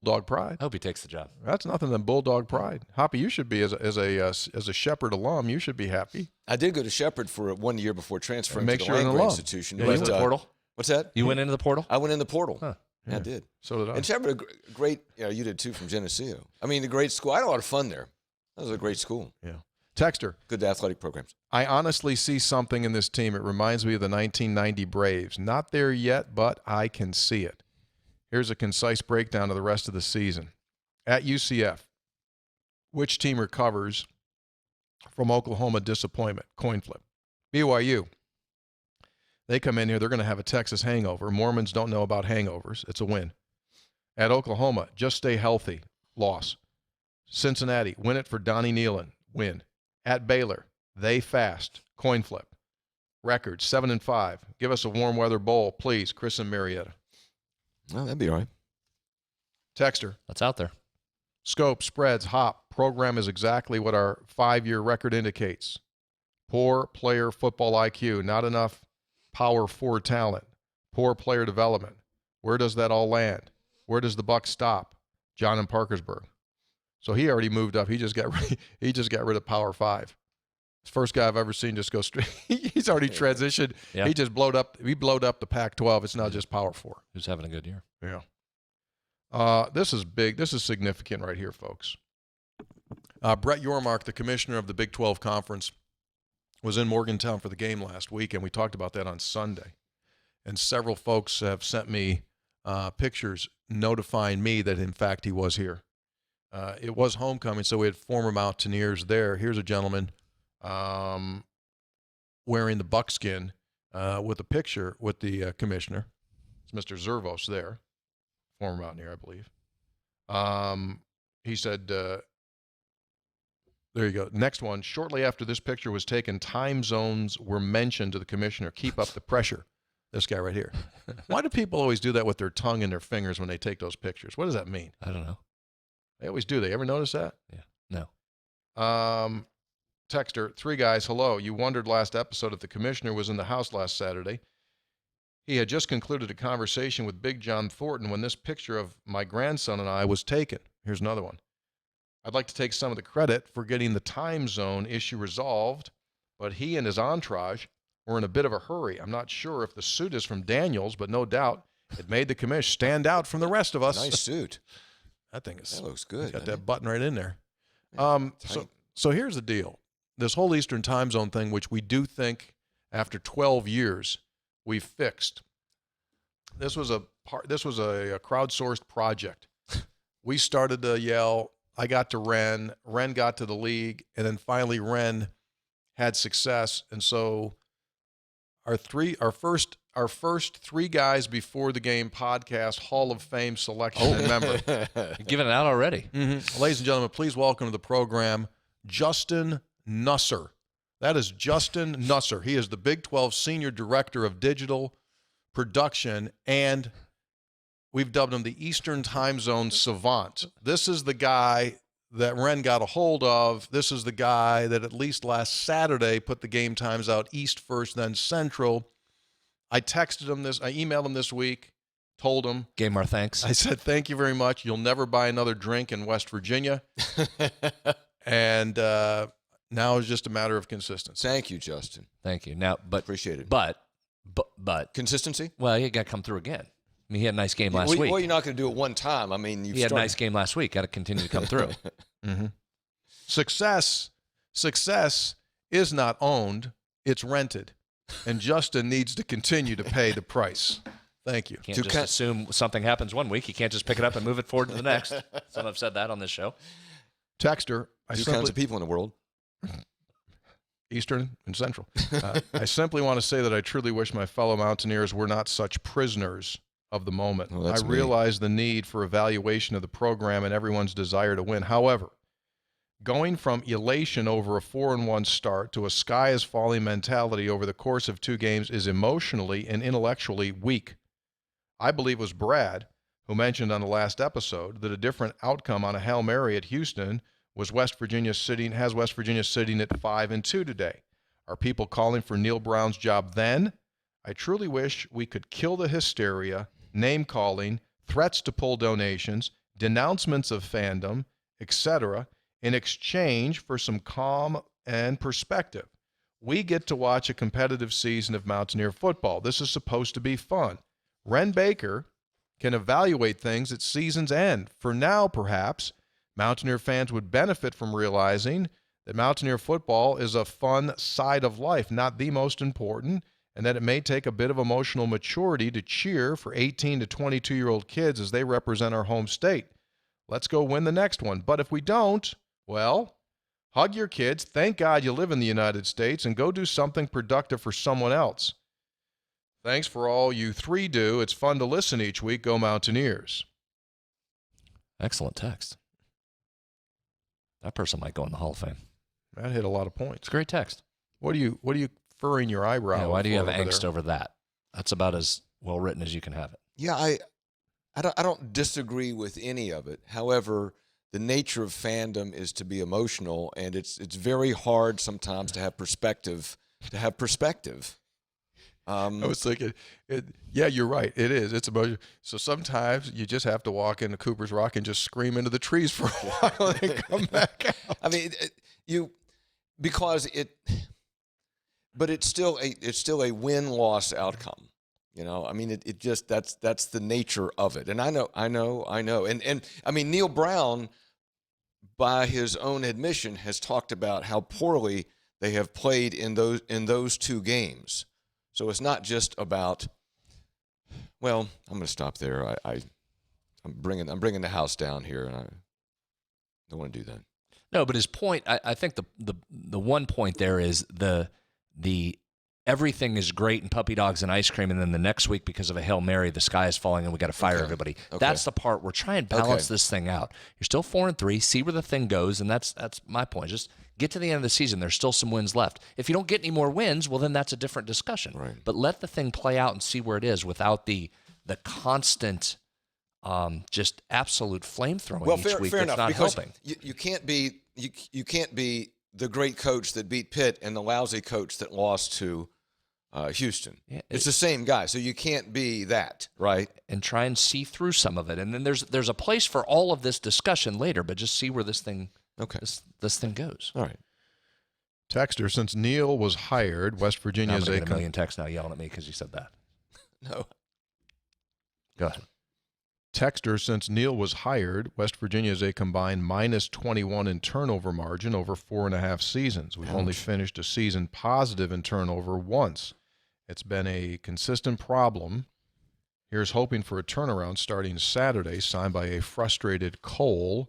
Bulldog pride. I hope he takes the job. That's nothing than Bulldog pride. Hoppy, you should be as a Shepherd alum. You should be happy. I did go to Shepherd for 1 year before transferring Make to sure the you're an Langley alum. institution. You went into the portal? What's that? You went into the portal? I went in the portal. Huh. I did. So did I. And Shepherd, a great, you did too from Geneseo. I mean, a great school. I had a lot of fun there. That was a great school. Yeah. Texter. Good athletic programs. I honestly see something in this team. It reminds me of the 1990 Braves. Not there yet, but I can see it. Here's a concise breakdown of the rest of the season. At UCF, which team recovers from Oklahoma disappointment? Coin flip. BYU. They come in here, they're going to have a Texas hangover. Mormons don't know about hangovers. It's a win. At Oklahoma, just stay healthy. Loss. Cincinnati, win it for Donnie Nealon. Win. At Baylor, they fast. Coin flip. Record 7-5. Give us a warm weather bowl, please. Chris and Marietta. Well, that'd be all right. Texter. That's out there. Scope, spreads, hop. Program is exactly what our 5-year record indicates. Poor player football IQ, not enough power for talent. Poor player development. Where does that all land? Where does the buck stop? John in Parkersburg. So he already moved up. He just got rid of Power 5. It's the first guy I've ever seen just go straight. He's already transitioned. Yeah. He just blowed up the Pac-12. It's now just Power 4. Who's having a good year. Yeah. This is big. This is significant right here, folks. Brett Yormark, the commissioner of the Big 12 Conference, was in Morgantown for the game last week, and we talked about that on Sunday. And several folks have sent me pictures notifying me that, in fact, he was here. It was homecoming, so we had former Mountaineers there. Here's a gentleman wearing the buckskin with a picture with the commissioner. It's Mr. Zervos there, former Mountaineer, I believe. He said, there you go. Next one. Shortly after this picture was taken, time zones were mentioned to the commissioner. Keep up the pressure. This guy right here. Why do people always do that with their tongue and their fingers when they take those pictures? What does that mean? I don't know. They always do. They ever notice that? Yeah. No. Texter, 3 guys, hello. You wondered last episode if the commissioner was in the house last Saturday. He had just concluded a conversation with Big John Thornton when this picture of my grandson and I was taken. Here's another one. I'd like to take some of the credit for getting the time zone issue resolved, but he and his entourage were in a bit of a hurry. I'm not sure if the suit is from Daniels, but no doubt it made the commish stand out from the rest of us. Nice suit. That looks good. Got that button right in there. So here's the deal. This whole Eastern time zone thing, which we do think after 12 years we've fixed. This was a crowdsourced project. We started to yell. I got to Ren. Ren got to the league, and then finally Ren had success. And so our first 3 guys before the game podcast Hall of Fame selection and member. You're giving it out already. Mm-hmm. Ladies and gentlemen, please welcome to the program Justin Nusser. That is Justin Nusser. He is the Big 12 Senior Director of Digital Production, and we've dubbed him the Eastern Time Zone Savant. This is the guy that Ren got a hold of. This is the guy that at least last Saturday put the game times out East first, then Central. I texted him this. I emailed him this week, told him. Gave him our thanks. I said, thank you very much. You'll never buy another drink in West Virginia. And now it's just a matter of consistency. Thank you, Justin. Thank you. Now, but appreciate it. But consistency? Well, you got to come through again. I mean, he had a nice game last week. Well, you're not going to do it one time. I mean, he had a nice game last week. Got to continue to come through. Mm-hmm. Success is not owned; it's rented, and Justin needs to continue to pay the price. Thank you. Can't just assume something happens one week. You can't just pick it up and move it forward to the next. Some have said that on this show. Texter, Two kinds of people in the world. Eastern and Central. I simply want to say that I truly wish my fellow Mountaineers were not such prisoners of the moment. Well, I realize the need for evaluation of the program and everyone's desire to win. However, going from elation over a 4-1 start to a sky is falling mentality over the course of 2 games is emotionally and intellectually weak. I believe it was Brad who mentioned on the last episode that a different outcome on a Hail Mary at Houston has West Virginia sitting at 5-2 today. Are people calling for Neil Brown's job then? I truly wish we could kill the hysteria, name-calling, threats to pull donations, denouncements of fandom, etc., in exchange for some calm and perspective. We get to watch a competitive season of Mountaineer football. This is supposed to be fun. Ren Baker can evaluate things at season's end. For now, perhaps, Mountaineer fans would benefit from realizing that Mountaineer football is a fun side of life, not the most important, and that it may take a bit of emotional maturity to cheer for 18 to 22-year-old kids as they represent our home state. Let's go win the next one. But if we don't, well, hug your kids, thank God you live in the United States, and go do something productive for someone else. Thanks for all you 3 do. It's fun to listen each week. Go Mountaineers. Excellent text. That person might go in the Hall of Fame. That hit a lot of points. It's a great text. What are you furrowing your eyebrow? Yeah, why do you have angst there? over that? That's about as well written as you can have it. Yeah, I don't disagree with any of it. However, the nature of fandom is to be emotional, and it's very hard sometimes to have perspective. I was thinking, yeah, you're right. It is. It's emotional. So sometimes you just have to walk into Cooper's Rock and just scream into the trees for a while and then come back out. I mean, but it's still a win-loss outcome. You know, I mean, it just that's the nature of it. And I know. And I mean, Neil Brown, by his own admission, has talked about how poorly they have played in those two games. So it's not just about. Well, I'm going to stop there. I'm bringing the house down here, and I don't want to do that. No, but his point, I think the one point there is the everything is great and puppy dogs and ice cream, and then the next week, because of a Hail Mary, the sky is falling and we got to fire everybody. Okay. That's the part we're trying to balance this thing out. You're still 4-3, see where the thing goes, and that's my point. Just get to the end of the season. There's still some wins left. If you don't get any more wins, well, then that's a different discussion. Right. But let the thing play out and see where it is without the constant just absolute flame throwing each week. Fair that's enough, not because helping. You can't be the great coach that beat Pitt and the lousy coach that lost to Houston. Yeah, it's the same guy, so you can't be that, right? And try and see through some of it. And then there's a place for all of this discussion later, but just see where this thing this thing goes. All right. Texter, since Neil was hired, West Virginia I'm is going to get a million texts now yelling at me because you said that. No. Go ahead. Texter, since Neil was hired, West Virginia is a combined -21 in turnover margin over 4.5 seasons. We've only finished a season positive in turnover once. It's been a consistent problem. Here's hoping for a turnaround starting Saturday, signed by a frustrated Cole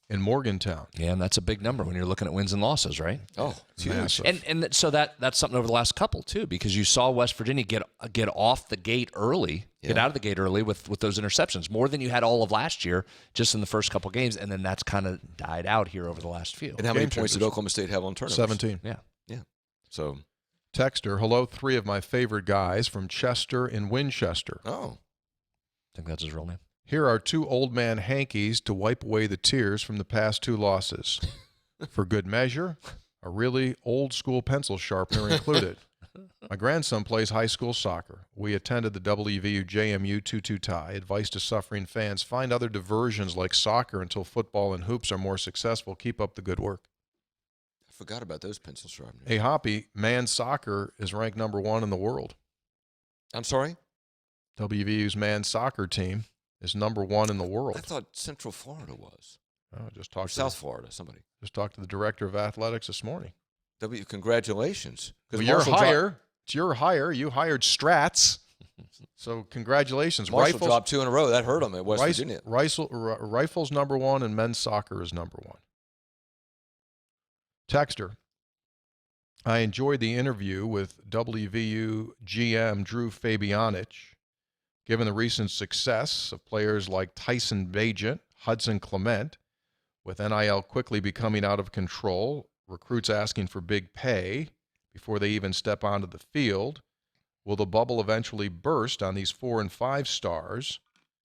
in Morgantown. Yeah, and that's a big number when you're looking at wins and losses, right? Oh, it's huge. And so that's something over the last couple too, because you saw West Virginia get off the gate early, get out of the gate early with those interceptions, more than you had all of last year, just in the first couple games, and then that's kind of died out here over the last few. And how many points did Oklahoma State have on turnovers? 17. Yeah. So, Texter, hello, 3 of my favorite guys from Chester and Winchester. oh, I think that's his real name. Here are 2 old man hankies to wipe away the tears from the past 2 losses. For good measure, a really old-school pencil sharpener included. My grandson plays high school soccer. We attended the WVU JMU 2-2 tie. Advice to suffering fans, find other diversions like soccer until football and hoops are more successful. Keep up the good work. I forgot about those pencil sharpeners. Hey, Hoppy, men's soccer is ranked number 1 in the world. I'm sorry? WVU's men's soccer team is number 1 in the world. I thought Central Florida was. Oh, South Florida, somebody. Just talked to the director of athletics this morning. Congratulations. Well, you're higher. It's your hire. You hired Strats. So congratulations. Marshall dropped 2 in a row. That hurt him at West Virginia. Rifles number 1 and men's soccer is number 1. Texter, I enjoyed the interview with WVU GM Drew Fabianich. Given the recent success of players like Tyson Bagent, Hudson Clement, with NIL quickly becoming out of control, recruits asking for big pay before they even step onto the field, will the bubble eventually burst on these 4 and 5 stars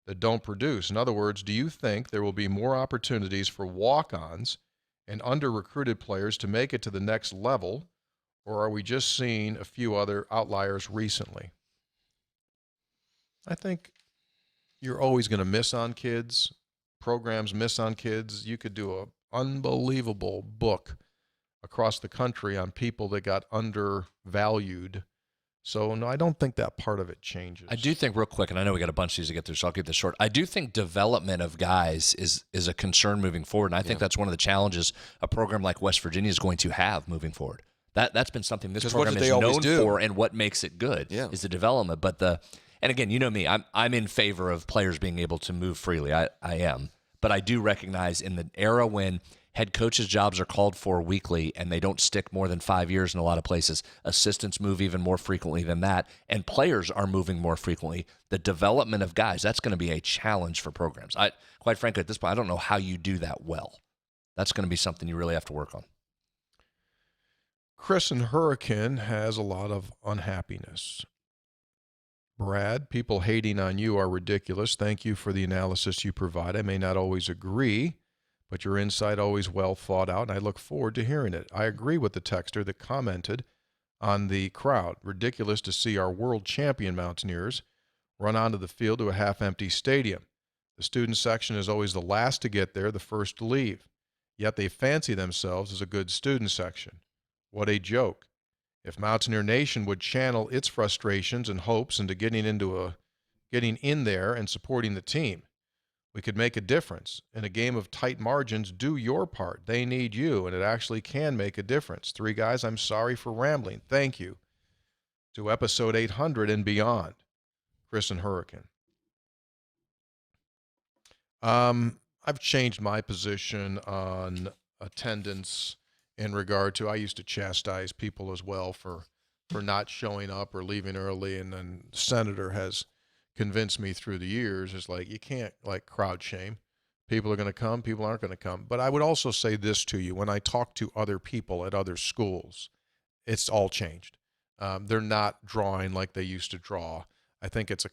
that don't produce? In other words, do you think there will be more opportunities for walk-ons and under-recruited players to make it to the next level, or are we just seeing a few other outliers recently? I think you're always going to miss on kids. Programs miss on kids. You could do an unbelievable book across the country on people that got undervalued. So, no, I don't think that part of it changes. I do think, real quick, and I know we got a bunch of these to get through, so I'll keep this short. I do think development of guys is a concern moving forward, and I think that's one of the challenges a program like West Virginia is going to have moving forward. That's been something this program is known for, and what makes it good is the development. But and again, you know me, I'm in favor of players being able to move freely. I am. But I do recognize in the era when head coaches' jobs are called for weekly and they don't stick more than 5 years in a lot of places, assistants move even more frequently than that, and players are moving more frequently, the development of guys, that's going to be a challenge for programs. Quite frankly, at this point, I don't know how you do that well. That's going to be something you really have to work on. Chris in Hurricane has a lot of unhappiness. Brad, people hating on you are ridiculous. Thank you for the analysis you provide. I may not always agree, but your insight always well thought out, and I look forward to hearing it. I agree with the texter that commented on the crowd. Ridiculous to see our world champion Mountaineers run onto the field to a half-empty stadium. The student section is always the last to get there, the first to leave. Yet they fancy themselves as a good student section. What a joke. If Mountaineer Nation would channel its frustrations and hopes into getting in there and supporting the team, we could make a difference. In a game of tight margins, do your part. They need you, and it actually can make a difference. 3 guys, I'm sorry for rambling. Thank you. To episode 800 and beyond. Chris and Hurricane. I've changed my position on attendance in regard to, I used to chastise people as well for not showing up or leaving early, and then the senator has convinced me through the years, it's like you can't like crowd shame. People are going to come, people aren't going to come. But I would also say this to you, when I talk to other people at other schools, it's all changed. They're not drawing like they used to draw. I think it's a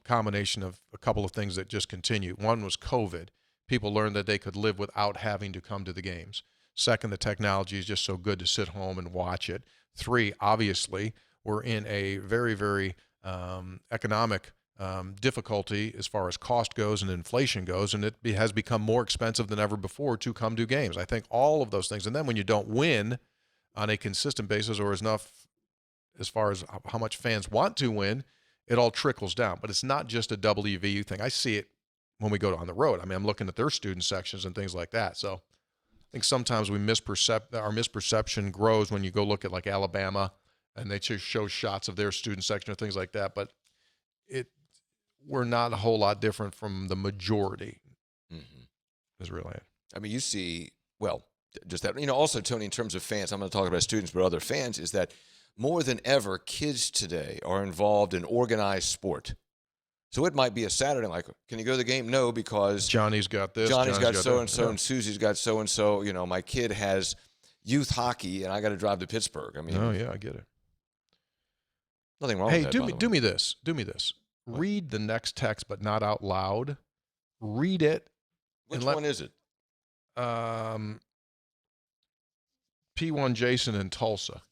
combination of a couple of things that just continue. One was COVID. People learned that they could live without having to come to the games. Second, the technology is just so good to sit home and watch it. 3, obviously, we're in a very, very economic difficulty as far as cost goes and inflation goes, and it has become more expensive than ever before to come to games. I think all of those things. And then when you don't win on a consistent basis or enough as far as how much fans want to win, it all trickles down. But it's not just a WVU thing. I see it when we go on the road. I mean, I'm looking at their student sections and things like that. So I think sometimes our misperception grows when you go look at like Alabama and they just show shots of their student section or things like that. But we're not a whole lot different from the majority. Is really it. I mean, you see, well, just that, also, Tony, in terms of fans, I'm going to talk about students, but other fans, is that more than ever, kids today are involved in organized sport. So it might be a Saturday, like, can you go to the game? No, because Johnny's got this. Johnny's got so-and-so, and Susie's got so-and-so. My kid has youth hockey, and I got to drive to Pittsburgh. I mean, oh, yeah, I get it. Nothing wrong with that. Hey, do me this. What? Read the next text, but not out loud. Read it. Which one is it? P1 Jason in Tulsa.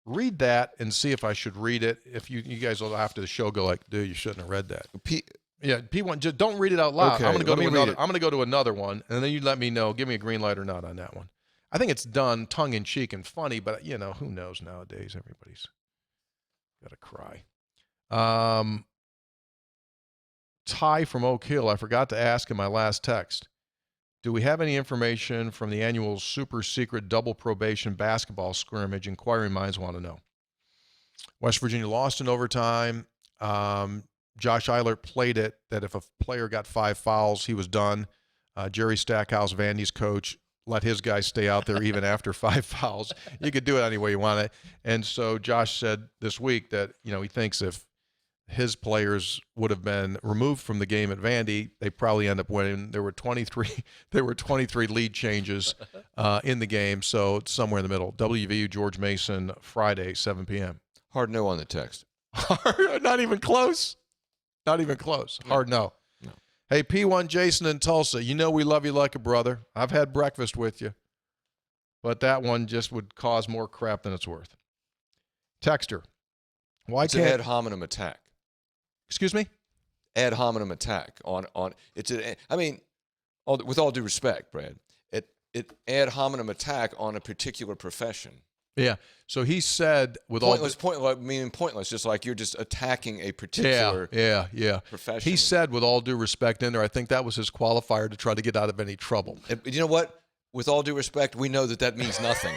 Read that and see if I should read it. If you guys will, after the show, go like, dude, you shouldn't have read that. P1, just don't read it out loud. Okay, I'm going to go to another one, and then you let me know. Give me a green light or not on that one. I think it's done tongue-in-cheek and funny, but, who knows nowadays? Everybody's got to cry. Ty from Oak Hill, I forgot to ask in my last text. Do we have any information from the annual super secret double probation basketball scrimmage? Inquiring minds want to know. West Virginia lost in overtime. Josh Eilert played it that if a player got 5 fouls, he was done. Jerry Stackhouse, Vandy's coach, let his guys stay out there even after 5 fouls. You could do it any way you want it. And so Josh said this week that, he thinks if his players would have been removed from the game at Vandy, they probably end up winning. There were 23 lead changes in the game, so it's somewhere in the middle. WVU, George Mason, Friday, 7 p.m. Hard no on the text. Not even close. Not even close. Hard no. Hey, P1 Jason in Tulsa, we love you like a brother. I've had breakfast with you. But that one just would cause more crap than it's worth. Texter. It's an ad hominem attack. Excuse me? Ad hominem attack on with all due respect, Brad, it ad hominem attack on a particular profession. Yeah. So he said pointless, just like you're just attacking a particular profession. He said with all due respect in there, I think that was his qualifier to try to get out of any trouble. And you know what? With all due respect, we know that means nothing.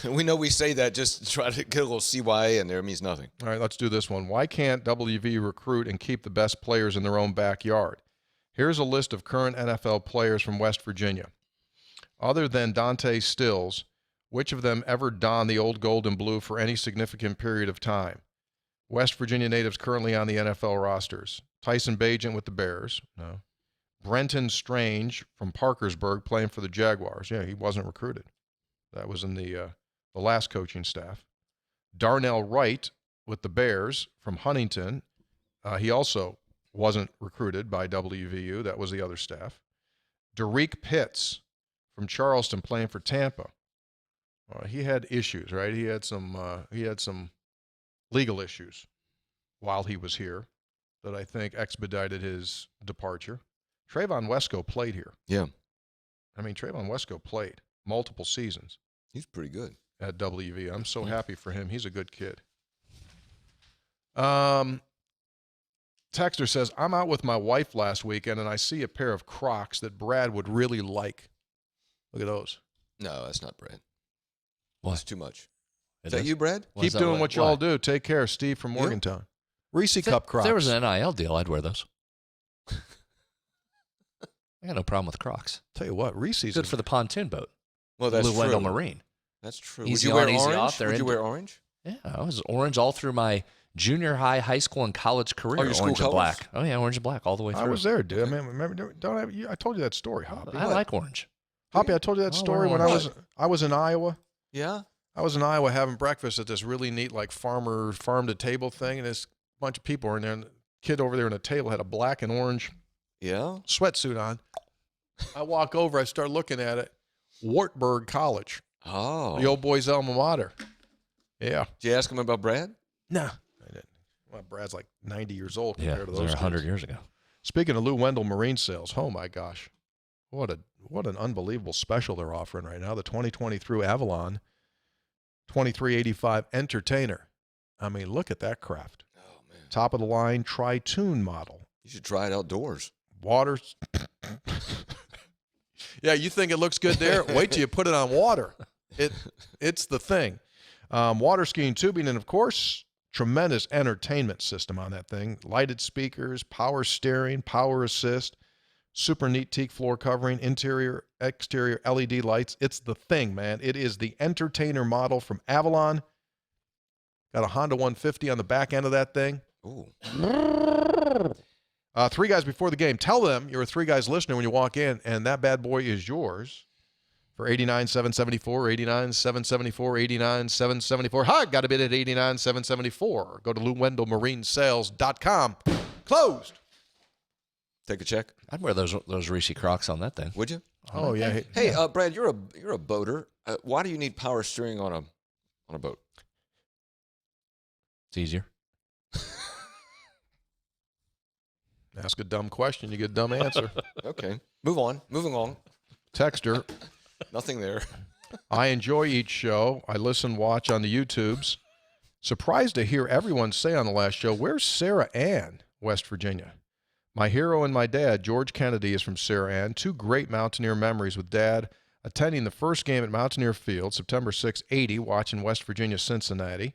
We know we say that just to try to get a little CYA in there. It means nothing. All right, let's do this one. Why can't WV recruit and keep the best players in their own backyard? Here's a list of current NFL players from West Virginia. Other than Dante Stills, which of them ever donned the old gold and blue for any significant period of time? West Virginia natives currently on the NFL rosters. Tyson Bagent with the Bears. No. Brenton Strange from Parkersburg playing for the Jaguars. Yeah, he wasn't recruited. That was in the last coaching staff. Darnell Wright with the Bears from Huntington. He also wasn't recruited by WVU. That was the other staff. Derek Pitts from Charleston playing for Tampa. He had issues, right? He had some legal issues while he was here that I think expedited his departure. Trayvon Wesco played here. Yeah. I mean, Trayvon Wesco played multiple seasons. He's pretty good. At WV. I'm so happy for him. He's a good kid. Texter says, I'm out with my wife last weekend, and I see a pair of Crocs that Brad would really like. Look at those. No, that's not Brad. What? That's too much. Is Is that you, Brad? Keep doing what y'all do. Take care. Steve from Morgantown. Reese Cup Crocs. If there was an NIL deal, I'd wear those. I got no problem with Crocs. Tell you what, Reese's Good for the pontoon boat. Well, that's Blue Wendell true. Marine. That's true. Easy Would you wear on, easy orange? off. They're Would you into- wear orange? Yeah, I was orange all through my junior high, high school, and college career. Oh, your school orange and colors? black. Oh, yeah, orange and black all the way through. I was there, dude. I mean, remember? I told you that story, Hoppy. I like orange. Hoppy, I told you that Oh, story we're when orange. I was in Iowa. Yeah. I was in Iowa having breakfast at this really neat like farm to table thing, and this bunch of people were in there. And the kid over there on the table had a black and orange Yeah. sweatsuit on. I walk over, I start looking at it. Wartburg College, Oh. the old boy's alma mater. Yeah. Did you ask him about Brad? No, I didn't. Well, Brad's like 90 years old Yeah, compared to those those are 100 kids. years ago. Speaking of Lou Wendell Marine Sales, oh my gosh, what an unbelievable special they're offering right now. The 2020 through Avalon 2385 Entertainer. I mean, look at that craft. Oh, man. Top of the line tri-tune model. You should try it outdoors. Water. Yeah, you think it looks good there? Wait till you put it on water. It's the thing. Water skiing tubing, and of course, tremendous entertainment system on that thing. Lighted speakers, power steering, power assist, super neat teak floor covering, interior, exterior LED lights. It's the thing, man. It is the Entertainer model from Avalon. Got a Honda 150 on the back end of that thing. Ooh. Three guys before the game. Tell them you're a Three Guys listener when you walk in, and that bad boy is yours for $89,774, $89,774, $89,774. Hi, got a bid at $89,774. Go to LouWendellMarineSales.com. Closed. Take a check. I'd wear those Reese Crocs on that thing. Would you? Oh, yeah. Hey, Brad, you're a boater. Why do you need power steering on a boat? It's easier. Ask a dumb question, you get a dumb answer. Okay. Moving on. Texter, Nothing there. I enjoy each show. I listen, watch on the YouTubes. Surprised to hear everyone say on the last show, where's Sarah Ann, West Virginia? My hero and my dad, George Kennedy, is from Sarah Ann. Two great Mountaineer memories with Dad attending the first game at Mountaineer Field, September 6, 80, watching West Virginia, Cincinnati.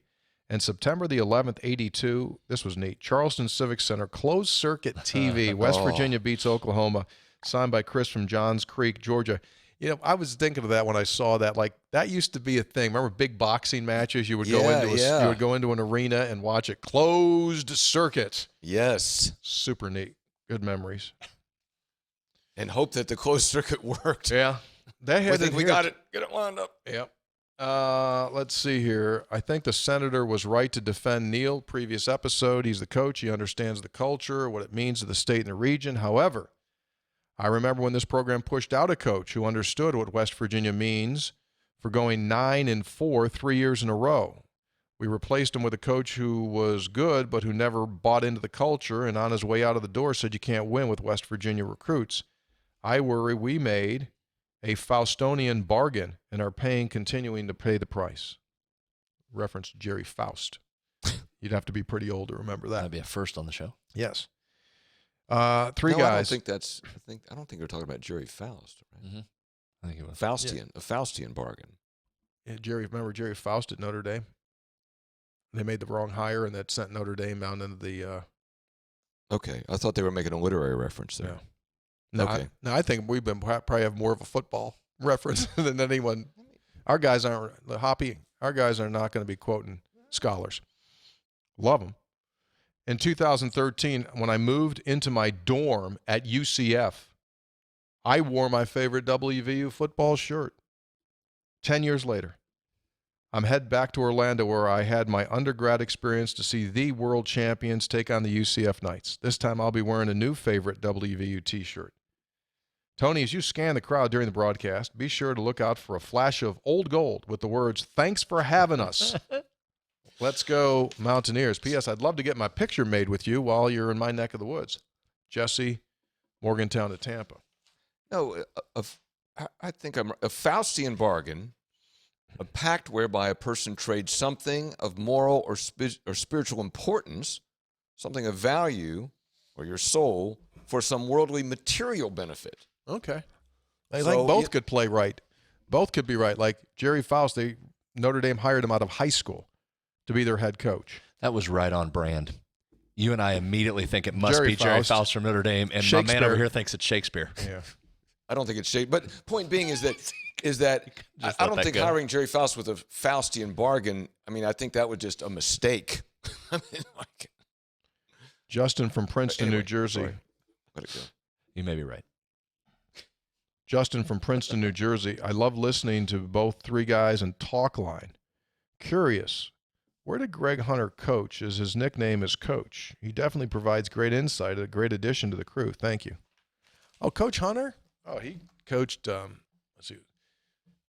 And September the 11th, 82, this was neat, Charleston Civic Center, closed circuit TV, West Virginia beats Oklahoma, signed by Chris from Johns Creek, Georgia. You know, I was thinking of that when I saw that. Like, that used to be a thing. Remember big boxing matches? You would you would go into an arena and watch it. Closed circuit. Yes. Super neat. Good memories. And hope that the closed circuit worked. Yeah. They had We got it. Get it wound up. Yep. Let's see here. I think the senator was right to defend Neal. Previous episode, he's the coach. He understands the culture, what it means to the state and the region. However, I remember when this program pushed out a coach who understood what West Virginia means for going 9-4 3 years in a row. We replaced him with a coach who was good but who never bought into the culture, and on his way out of the door said you can't win with West Virginia recruits. I worry we made a Faustonian bargain and are continuing to pay the price. Reference to Jerry Faust. You'd have to be pretty old to remember that. That'd be a first on the show. Yes. Three No, guys. I don't think they're talking about Jerry Faust. Right? Mm-hmm. I think it was. A Faustian bargain. Yeah, remember Jerry Faust at Notre Dame? They made the wrong hire, and that sent Notre Dame down into the. Okay, I thought they were making a literary reference there. Yeah. No, Okay. I think we've been probably have more of a football reference than anyone. Our guys aren't Hoppy. Our guys are not going to be quoting scholars. Love them. In 2013, when I moved into my dorm at UCF, I wore my favorite WVU football shirt. 10 years later, I'm headed back to Orlando where I had my undergrad experience to see the world champions take on the UCF Knights. This time I'll be wearing a new favorite WVU t-shirt. Tony, as you scan the crowd during the broadcast, be sure to look out for a flash of old gold with the words, "Thanks for having us." Let's go Mountaineers. P.S. I'd love to get my picture made with you while you're in my neck of the woods. Jesse, Morgantown to Tampa. No, I think a Faustian bargain, a pact whereby a person trades something of moral or spiritual importance, something of value, or your soul, for some worldly material benefit. Okay. I think both could play right. Both could be right. Like Jerry Faust, Notre Dame hired him out of high school to be their head coach. That was right on brand. You and I immediately think it must be Jerry Faust from Notre Dame, and my man over here thinks it's Shakespeare. Yeah. I don't think it's Shakespeare. But point being is that I don't think hiring Jerry Faust with a Faustian bargain, I mean, I think that was just a mistake. I mean, Justin from Princeton, New Jersey. Sorry. Let it go. You may be right. Justin from Princeton, New Jersey. I love listening to both three guys and talk line. Curious, where did Greg Hunter coach, as his nickname is Coach? He definitely provides great insight, a great addition to the crew. Thank you. Oh, Coach Hunter? Oh, he coached, the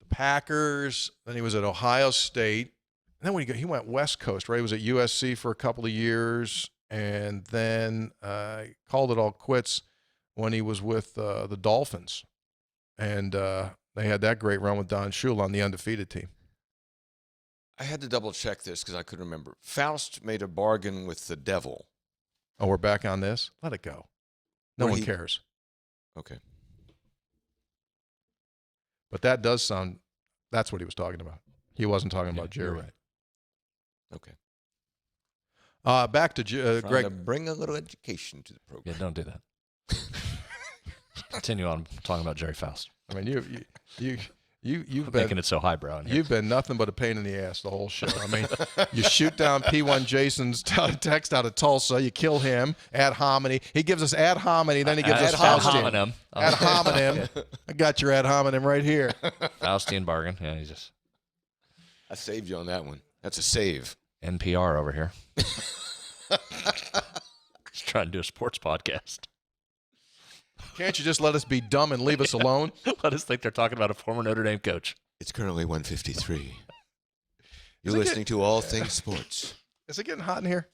Packers. Then he was at Ohio State. And then when he went West Coast, right? He was at USC for a couple of years, and then called it all quits when he was with the Dolphins. And they had that great run with Don Shula on the undefeated team. I had to double check this because I couldn't remember. Faust made a bargain with the devil. Oh, we're back on this? Let it go. No one cares. Okay. But that does sound, that's what he was talking about. He wasn't talking about Jerry. You're right. Okay. Back to Greg. To bring a little education to the program. Yeah, don't do that. Continue on talking about Jerry Faust. I mean, you've making been it so highbrow in here. You've been nothing but a pain in the ass the whole show. I mean, you shoot down P1 Jason's text out of Tulsa. You kill him ad hominem. He gives us ad hominem. Then he gives us Faustian. Ad hominem. I got your ad hominem right here. Faustian bargain. Yeah, he's just. I saved you on that one. That's a save. NPR over here. Just trying to do a sports podcast. Can't you just let us be dumb and leave us alone? Let us think they're talking about a former Notre Dame coach. It's currently 1:53. You're listening to All Things Sports. Is it getting hot in here?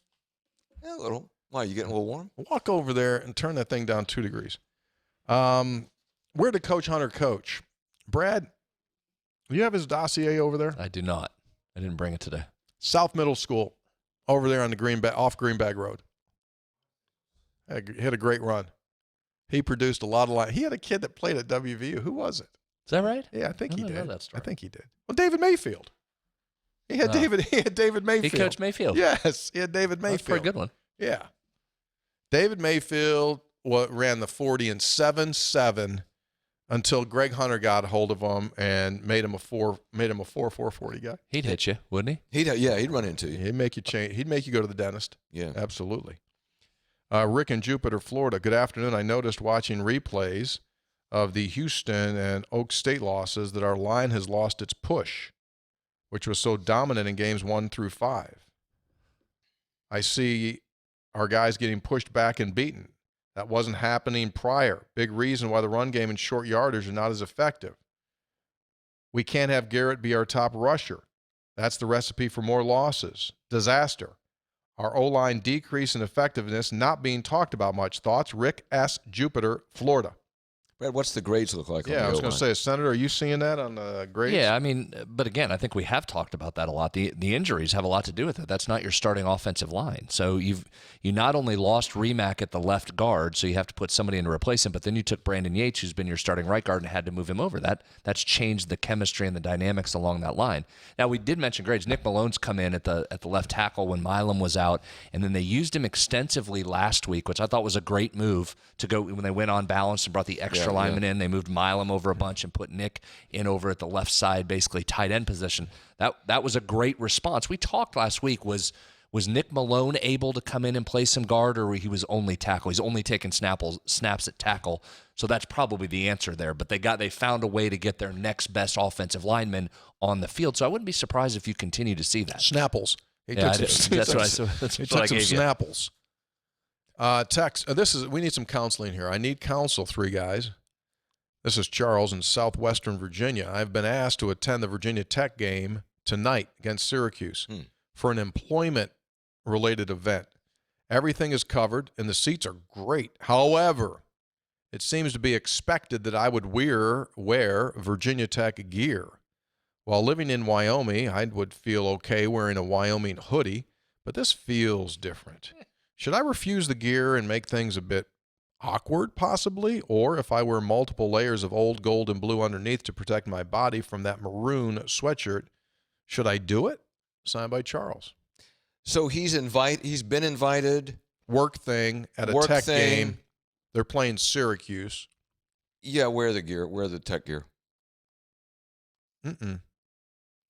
Yeah, a little. Why, you getting a little warm? Walk over there and turn that thing down 2 degrees. Where did Coach Hunter coach? Brad, do you have his dossier over there? I do not. I didn't bring it today. South Middle School, over there on the off Greenback Road. Hit a great run. He produced a lot of line. He had a kid that played at WVU. Who was it? Is that right? Yeah, I think he didn't did. know that story. I think he did. Well, David Mayfield. He had David Mayfield. He coached Mayfield. Yes, he had David Mayfield. That's a pretty good one. Yeah. David Mayfield ran the 40 in 7.7 until Greg Hunter got a hold of him and made him a 4.40 guy. He'd hit you, wouldn't he? He'd run into you. He'd make you change. He'd make you go to the dentist. Yeah. Absolutely. Rick in Jupiter, Florida. Good afternoon. I noticed watching replays of the Houston and Oak State losses that our line has lost its push, which was so dominant in games 1 through 5. I see our guys getting pushed back and beaten. That wasn't happening prior. Big reason why the run game and short yardage are not as effective. We can't have Garrett be our top rusher. That's the recipe for more losses. Disaster. Our O-line decrease in effectiveness not being talked about much. Thoughts? Rick S. Jupiter, Florida. Brad, what's the grades look like? Yeah, I was going to say, Senator, are you seeing that on the grades? Yeah, I mean, but again, I think we have talked about that a lot. The injuries have a lot to do with it. That's not your starting offensive line. So you not only lost Remack at the left guard, so you have to put somebody in to replace him, but then you took Brandon Yates, who's been your starting right guard, and had to move him over. That's changed the chemistry and the dynamics along that line. Now, we did mention grades. Nick Malone's come in at the left tackle when Milam was out, and then they used him extensively last week, which I thought was a great move to go when they went on balance and brought the extra lineman in. They moved Milam over a bunch and put Nick in over at the left side, basically tight end position. That was a great response. We talked last week, was Nick Malone able to come in and play some guard, or he was only tackle? He's only taking snaps at tackle, so that's probably the answer there. But they found a way to get their next best offensive lineman on the field, so I wouldn't be surprised if you continue to see that. Snapples. That's what I gave you. Snapples. Text. We need some counseling here. I need counsel, three guys. This is Charles in southwestern Virginia. I've been asked to attend the Virginia Tech game tonight against Syracuse for an employment-related event. Everything is covered, and the seats are great. However, it seems to be expected that I would wear Virginia Tech gear. While living in Wyoming, I would feel okay wearing a Wyoming hoodie, but this feels different. Should I refuse the gear and make things a bit awkward, possibly? Or if I wear multiple layers of old gold and blue underneath to protect my body from that maroon sweatshirt, should I do it? Signed by Charles. So he's been invited. Work thing at a Work Tech thing. game. They're playing Syracuse. Yeah, wear the gear. Wear the Tech gear.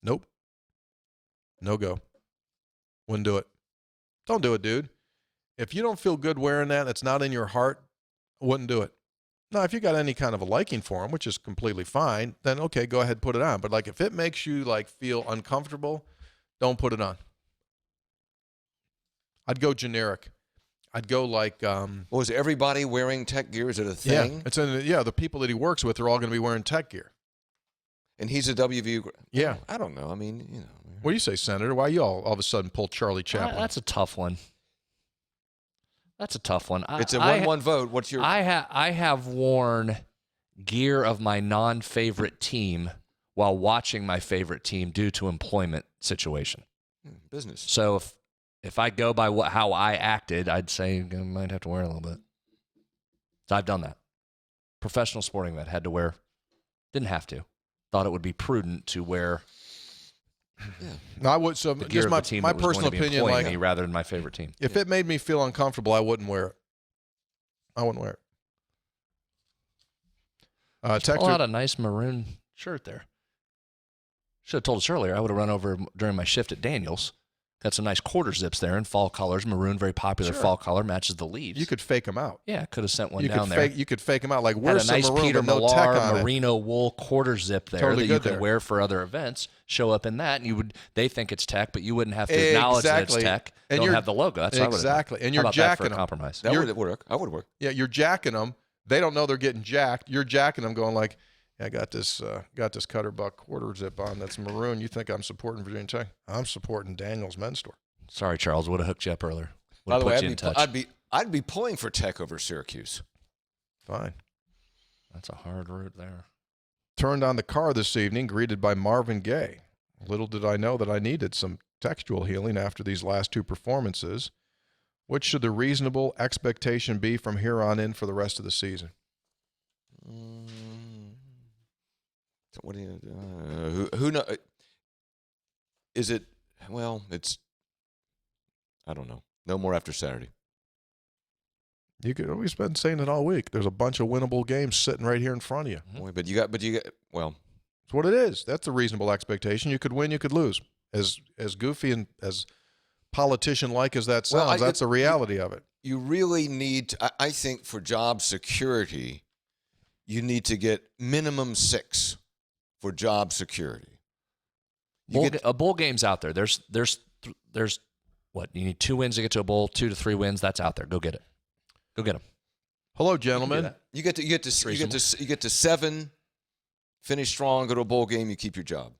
Nope. No go. Wouldn't do it. Don't do it, dude. If you don't feel good wearing that, it's not in your heart, wouldn't do it. Now, if you got any kind of a liking for them, which is completely fine, then okay, go ahead, put it on. But like if it makes you like feel uncomfortable, don't put it on. I'd go generic. I'd go like Was everybody wearing Tech gear? Is it a thing? The people that he works with are all going to be wearing Tech gear. And he's a WVU. Yeah. I don't know. I mean, What do you say, Senator? Why you all of a sudden pull Charlie Chaplin? That's a tough one. It's a 1-1 vote. What's your? I have worn gear of my non-favorite team while watching my favorite team due to employment situation. Business. So if I go by how I acted, I'd say I might have to wear a little bit. So I've done that. Professional sporting event, had to wear. Didn't have to. Thought it would be prudent to wear. Yeah. No, I would. So The gear just of my the team my that was going personal to be opinion, employing like me rather than my favorite team. if it made me feel uncomfortable, I wouldn't wear it. I wouldn't wear it. Pull out a nice maroon shirt there. Should have told us earlier. I would have run over during my shift at Daniels. Got some nice quarter zips there in fall colors. Maroon, very popular fall color, matches the leaves. You could fake them out. Yeah, could have sent one You down could there. you could fake them out. Like Had where's a some nice maroon Peter but no tech Millar on it? merino wool quarter zip there Totally that you good could there. wear for other events. Show up in that, and they think it's tech, but you wouldn't have to acknowledge that it's Exactly. tech. And Don't you're- have the logo. That's what I would have done. Exactly. And How you're about that for jacking a 'em. compromise. That would work. I would work. Yeah, you're jacking them. They don't know they're getting jacked. You're jacking them, going like, yeah, I got this Cutter Buck quarter zip on that's maroon. You think I'm supporting Virginia Tech? I'm supporting Daniel's Men's Store. Sorry, Charles. Would have hooked you up earlier. By the way, put you in touch. I'd be pulling for Tech over Syracuse. Fine. That's a hard route there. Turned on the car this evening, greeted by Marvin Gaye. Little did I know that I needed some textual healing after these last two performances. What should the reasonable expectation be from here on in for the rest of the season? So what do you? Who know? Is it? Well, it's. I don't know. No more after Saturday. You could always been saying it all week. There's a bunch of winnable games sitting right here in front of you. Boy, but you got. Well, That's what it is. That's the reasonable expectation. You could win, you could lose. As goofy and as politician-like as that sounds, that's the reality of it. you really need. I think for job security, you need to get minimum 6 for job security. A bowl game's out there. There's what, you need 2 wins to get to a bowl, 2 to 3 wins. That's out there. Go get it. Go get them. Hello, gentlemen. You get to 7, finish strong, go to a bowl game, you keep your job.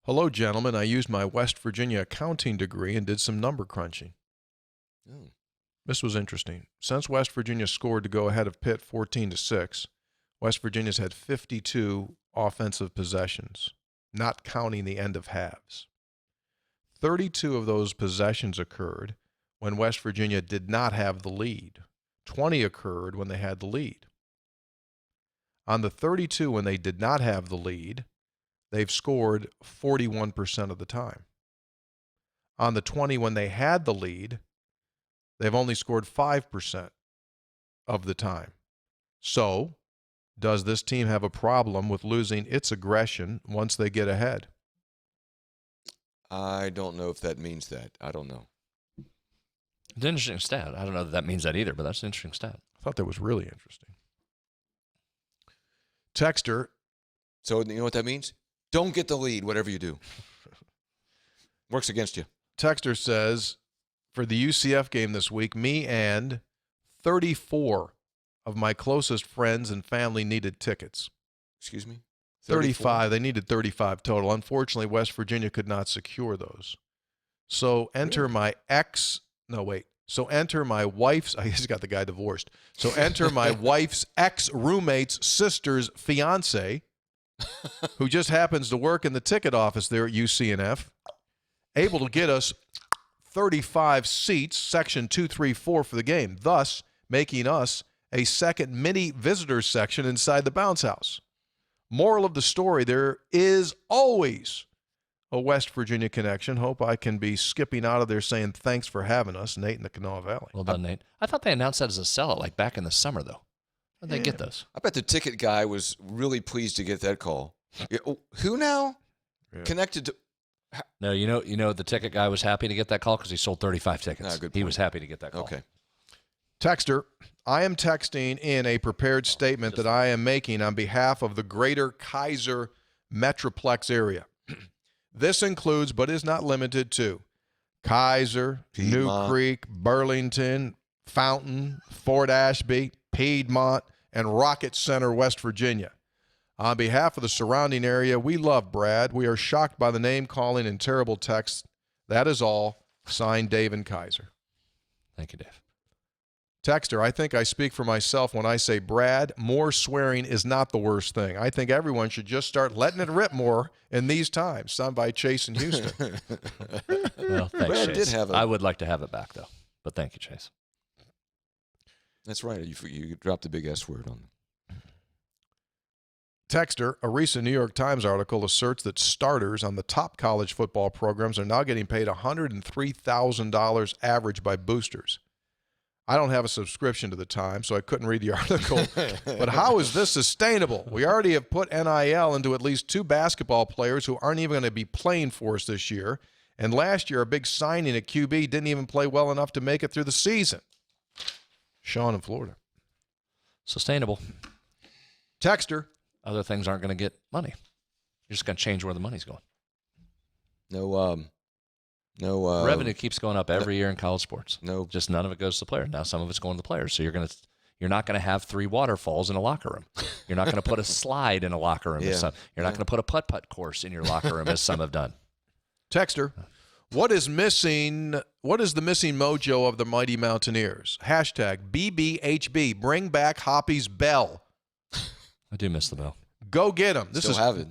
Hello, gentlemen. I used my West Virginia accounting degree and did some number crunching. Oh. This was interesting. Since West Virginia scored to go ahead of Pitt 14-6, West Virginia's had 52 offensive possessions, not counting the end of halves. 32 of those possessions occurred when West Virginia did not have the lead. 20 occurred when they had the lead. On the 32 when they did not have the lead, they've scored 41% of the time. On the 20 when they had the lead, they've only scored 5% of the time. So, does this team have a problem with losing its aggression once they get ahead? I don't know if that means that. I don't know. It's an interesting stat. I don't know that means that either, but that's an interesting stat. I thought that was really interesting. Texter. So you know what that means? Don't get the lead, whatever you do. Works against you. Texter says, for the UCF game this week, me and 34 of my closest friends and family needed tickets. Excuse me? 35. They needed 35 total. Unfortunately, West Virginia could not secure those. So enter my ex. No, wait. So enter my wife's. I just got the guy divorced. So enter my wife's ex-roommate's sister's fiance, who just happens to work in the ticket office there at UCF, able to get us 35 seats, section 234 for the game, thus making us a second mini visitors section inside the bounce house. Moral of the story, there is always a West Virginia connection. Hope I can be skipping out of there saying thanks for having us, Nate in the Kanawha Valley. Well done, Nate. I thought they announced that as a sellout like back in the summer, though. How'd they get those? I bet the ticket guy was really pleased to get that call. Yeah, who now? Yeah. Connected to... No, you know the ticket guy was happy to get that call because he sold 35 tickets. Ah, good He point. was happy to get that call. Okay. Texter, I am texting in a prepared statement that I am making on behalf of the greater Kaiser Metroplex area. This includes, but is not limited to, Kaiser, New Piedmont. Creek, Burlington, Fountain, Fort Ashby, Piedmont, and Rocket Center, West Virginia. On behalf of the surrounding area, we love Brad. We are shocked by the name calling and terrible texts. That is all. Signed, Dave and Kaiser. Thank you, Dave. Texter, I think I speak for myself when I say, Brad, more swearing is not the worst thing. I think everyone should just start letting it rip more in these times. Signed by Chase in Houston. Well, thanks, Brad Chase. did have a- I would like to have it back, though. But thank you, Chase. That's right. You dropped the big S word on them. Texter, a recent New York Times article asserts that starters on the top college football programs are now getting paid $103,000 average by boosters. I don't have a subscription to the Times, so I couldn't read the article. But how is this sustainable? We already have put NIL into at least 2 basketball players who aren't even going to be playing for us this year. And last year, a big signing at QB didn't even play well enough to make it through the season. Sean in Florida. Sustainable. Texter, Other things aren't going to get money. You're just going to change where the money's going. No. Revenue keeps going up every year in college sports. No. Just none of it goes to the player. Now some of it's going to the players. So you're not going to have 3 waterfalls in a locker room. You're not going to put a slide in a locker room. Yeah. You're not going to put a putt-putt course in your locker room as some have done. Texter, what is the missing mojo of the Mighty Mountaineers? Hashtag BBHB, bring back Hoppy's bell. I do miss the bell. Go get him. This Still is have it.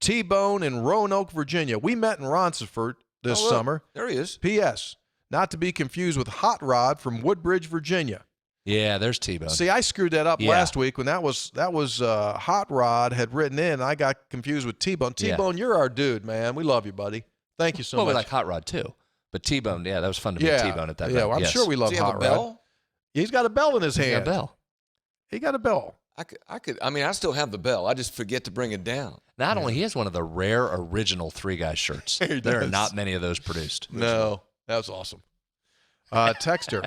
T-Bone in Roanoke, Virginia. We met in Ronceverte this look, summer. There he is. P.S. Not to be confused with Hot Rod from Woodbridge, Virginia. Yeah, there's T-Bone. See, I screwed that up Yeah. last week when that was Hot Rod had written in. I got confused with T-Bone. T-Bone, you're our dude, man. We love you, buddy. Thank you so well, much. we like Hot Rod too. But T-Bone, yeah, that was fun to meet yeah, T-Bone at that yeah. event. Well, I'm Yes. sure we love Does he have Hot a Rod. bell? He's got a bell in his He hand. got a bell. He got a bell. I still have the bell. I just forget to bring it down. Not only, he has one of the rare original 3 Guys shirts. He There are does. not many of those produced. No, that was awesome. Texter,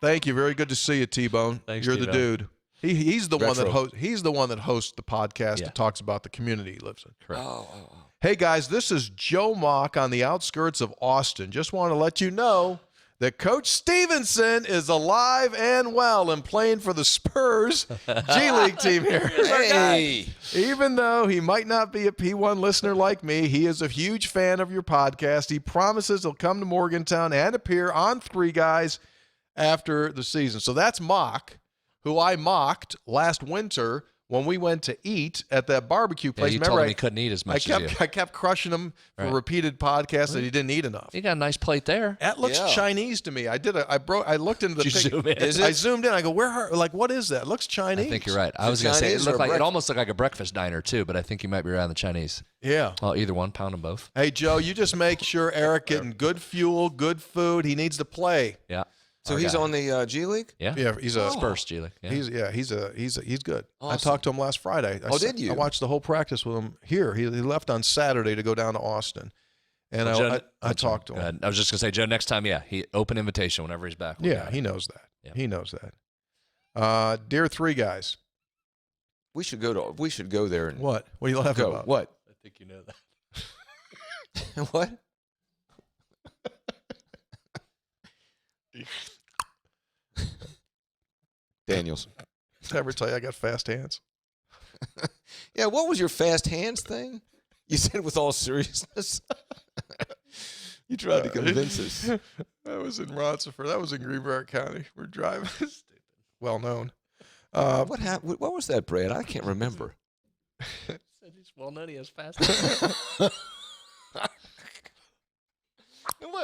thank you. Very good to see you, T-Bone. Thanks, You're the T-Bone. dude. He's the one that Retro. he's the one that hosts the podcast Yeah. that talks about the community he lives in. Correct. Oh. Hey guys, this is Joe Mock on the outskirts of Austin. Just want to let you know that Coach Stevenson is alive and well and playing for the Spurs G League team here. Here's our guy. Hey. Even though he might not be a P1 listener like me, he is a huge fan of your podcast. He promises he'll come to Morgantown and appear on 3 Guys after the season. So that's Mock, who I mocked last winter when we went to eat at that barbecue Yeah, place. you Remember, told him he couldn't eat as much as you. I kept crushing him for Right. repeated podcasts that he didn't eat enough. You got a nice plate there. That looks Yeah. Chinese to me. I looked into the Did you pic- zoom in? Is it? I zoomed in. I go, what is that? It looks Chinese. I think you're right. I it was going to say Chinese it looked or a like it almost looked like a breakfast diner too, but I think you might be right on the Chinese. Yeah. Well, either one, pound them both. Hey, Joe, you just make sure Eric getting good fuel, good food. He needs to play. Yeah. So Our he's guy. on the G League? Yeah. Yeah, he's a Spurs, G League. Yeah. He's good. I Awesome. talked to him last Friday. Did you? I watched the whole practice with him here. He left on Saturday to go down to Austin, and Joe- I talked to Go him. ahead. I was just going to say, Joe, next time, he open invitation whenever he's back. Yeah, he knows that. Yeah. He knows that. Dear 3 Guys, We should go there and what are you laughing go. about? What? I think you know that. What? Daniels. Did I ever tell you I got fast hands? Yeah, what was your fast hands thing? You said with all seriousness. You tried to convince us. That was in Ronceville. That was in Greenbrier County. We're driving. Well known. What happened? What was that, Brad? I can't remember. He's well known. He has fast.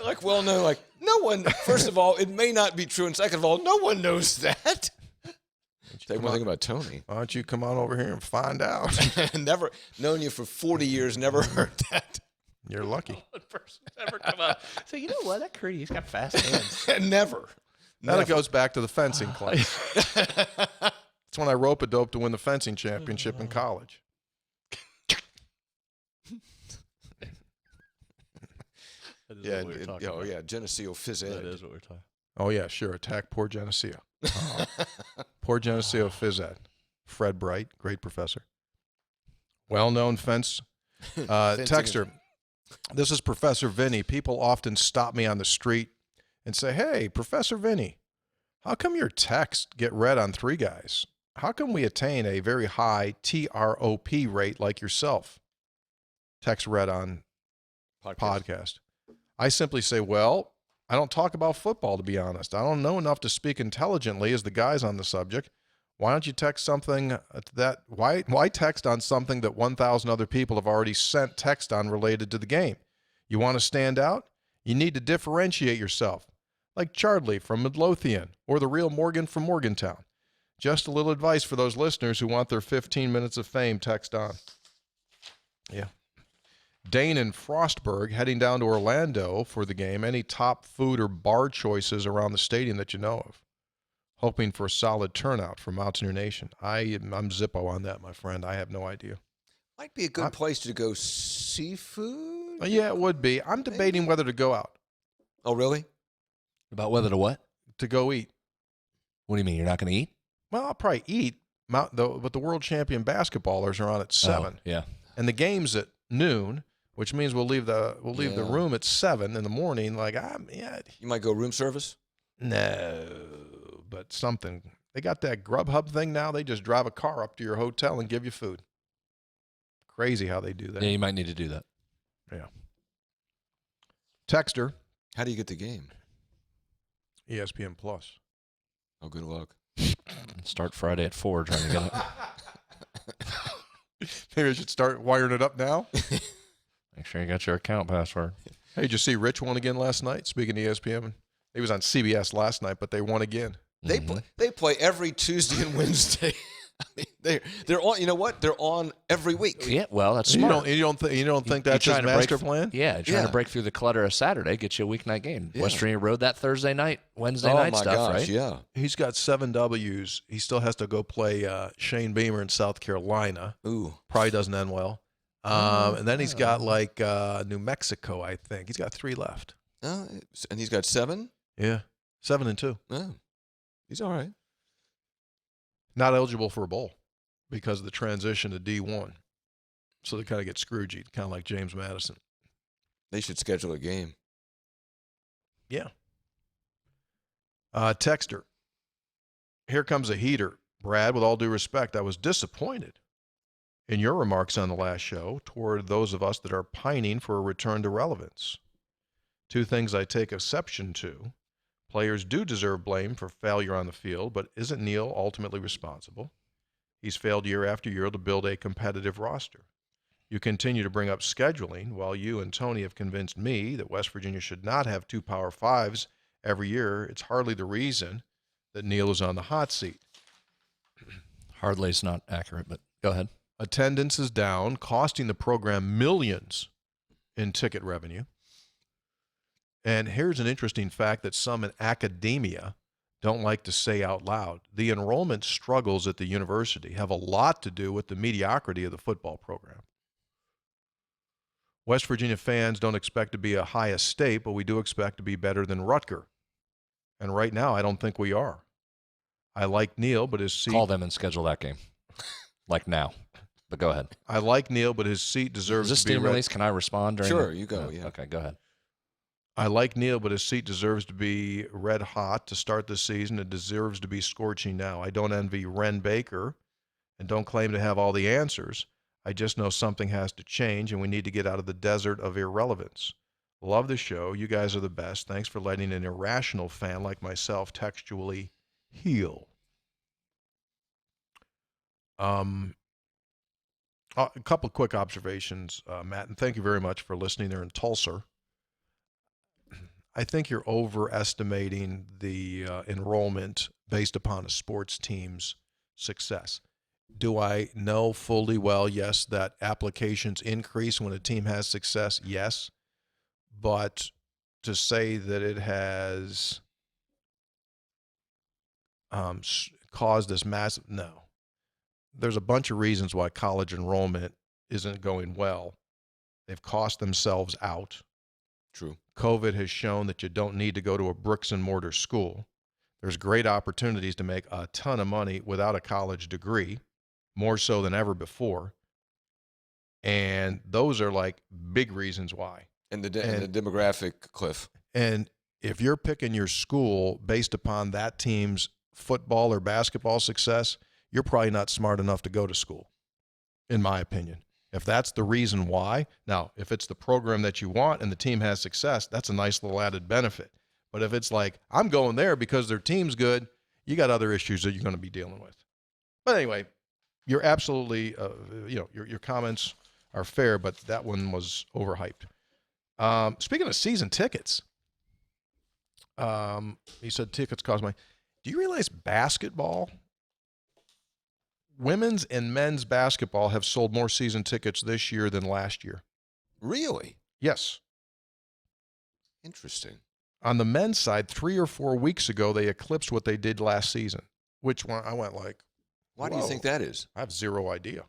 Like well known. Like no one. First of all, it may not be true, and second of all, no one knows that. Say one thing about Tony. Why don't you come on over here and find out? Never known you for 40 years. Never heard that. You're lucky. One person's ever come up. So you know what? That Curdy, he's got fast hands. Never. That goes back to the fencing class. That's when I rope a dope to win the fencing championship in college. Yeah, Geneseo Phys Ed. That is what we're talking. Oh, yeah, sure. Attack poor Geneseo. Poor Geneseo Phys Ed. Fred Bright, great professor. Well-known fence. Texter. This is Professor Vinny. People often stop me on the street and say, hey, Professor Vinny, how come your texts get read on Three Guys? How come we attain a very high TROP rate like yourself? Text read on podcast. I simply say, well, I don't talk about football, to be honest. I don't know enough to speak intelligently as the guys on the subject. Why don't you text something that, why text on something that 1,000 other people have already sent text on related to the game? You want to stand out? You need to differentiate yourself, like Chardley from Midlothian or the real Morgan from Morgantown. Just a little advice for those listeners who want their 15 minutes of fame, text on. Yeah. Dane in Frostburg heading down to Orlando for the game. Any top food or bar choices around the stadium that you know of? Hoping for a solid turnout for Mountaineer Nation. I'm Zippo on that, my friend. I have no idea. Might be a good place to go seafood. Yeah, it would be. I'm debating whether to go out. Oh, really? About whether to what? To go eat. What do you mean? You're not going to eat? Well, I'll probably eat, but the world champion basketballers are on at 7. Oh, yeah. And the game's at noon, which means we'll leave the room at 7 in the morning. Like, You might go room service? No, but something. They got that Grubhub thing now. They just drive a car up to your hotel and give you food. Crazy how they do that. Yeah, you might need to do that. Yeah. Texter. How do you get the game? ESPN Plus. Oh, good luck. Start Friday at 4 trying to get it. Maybe I should start wiring it up now. Make sure you got your account password. Hey, did you see Rich won again last night? Speaking of ESPN, he was on CBS last night, but they won again. They play every Tuesday and Wednesday. I mean, they're on. You know what? They're on every week. Yeah, well, that's smart. You don't think that's his master plan? Yeah, trying to break through the clutter of Saturday, get you a weeknight game. West Virginia rode that Thursday night, Wednesday night stuff, right? Yeah. He's got 7 W's. He still has to go play Shane Beamer in South Carolina. Ooh. Probably doesn't end well. And then he's got like New Mexico, I think. He's got 3 left. And he's got 7? Yeah. 7-2. Oh. He's all right. Not eligible for a bowl because of the transition to D1. So they kind of get Scroogey, kind of like James Madison. They should schedule a game. Yeah. Texter. Here comes a heater. Brad, with all due respect, I was disappointed in your remarks on the last show toward those of us that are pining for a return to relevance. 2 things I take exception to. Players do deserve blame for failure on the field, but isn't Neal ultimately responsible? He's failed year after year to build a competitive roster. You continue to bring up scheduling, while you and Tony have convinced me that West Virginia should not have 2 Power 5s every year. It's hardly the reason that Neal is on the hot seat. Hardly is not accurate, but go ahead. Attendance is down, costing the program millions in ticket revenue. And here's an interesting fact that some in academia don't like to say out loud. The enrollment struggles at the university have a lot to do with the mediocrity of the football program. West Virginia fans don't expect to be a high estate, but we do expect to be better than Rutger. And right now, I don't think we are. I like Neal, but his seat... Call them and schedule that game. Like now. But go ahead. I like Neal, but his seat deserves Is this to be... steam release? Can I respond during Sure, you go, Okay, go ahead. I like Neal, but his seat deserves to be red hot to start the season. It deserves to be scorching now. I don't envy Ren Baker and don't claim to have all the answers. I just know something has to change, and we need to get out of the desert of irrelevance. Love the show. You guys are the best. Thanks for letting an irrational fan like myself textually heal. A couple of quick observations, Matt, and thank you very much for listening there in Tulsa. I think you're overestimating the enrollment based upon a sports team's success. Do I know fully well, yes, that applications increase when a team has success? Yes. But to say that it has caused this massive, no. There's a bunch of reasons why college enrollment isn't going well. They've cost themselves out. True. COVID has shown that you don't need to go to a bricks and mortar school. There's great opportunities to make a ton of money without a college degree, more so than ever before. And those are like big reasons why. And the demographic, Cliff. And if you're picking your school based upon that team's football or basketball success, you're probably not smart enough to go to school, in my opinion. If that's the reason why, now, if it's the program that you want and the team has success, that's a nice little added benefit. But if it's like, I'm going there because their team's good, you got other issues that you're going to be dealing with. But anyway, you're absolutely, your comments are fair, but that one was overhyped. Speaking of season tickets, he said tickets cost money. Do you realize basketball, women's and men's basketball have sold more season tickets this year than last year? Really? Yes. Interesting. On the men's side, 3 or 4 weeks ago, they eclipsed what they did last season. Which one? I went like, why do you think that is? I have zero idea.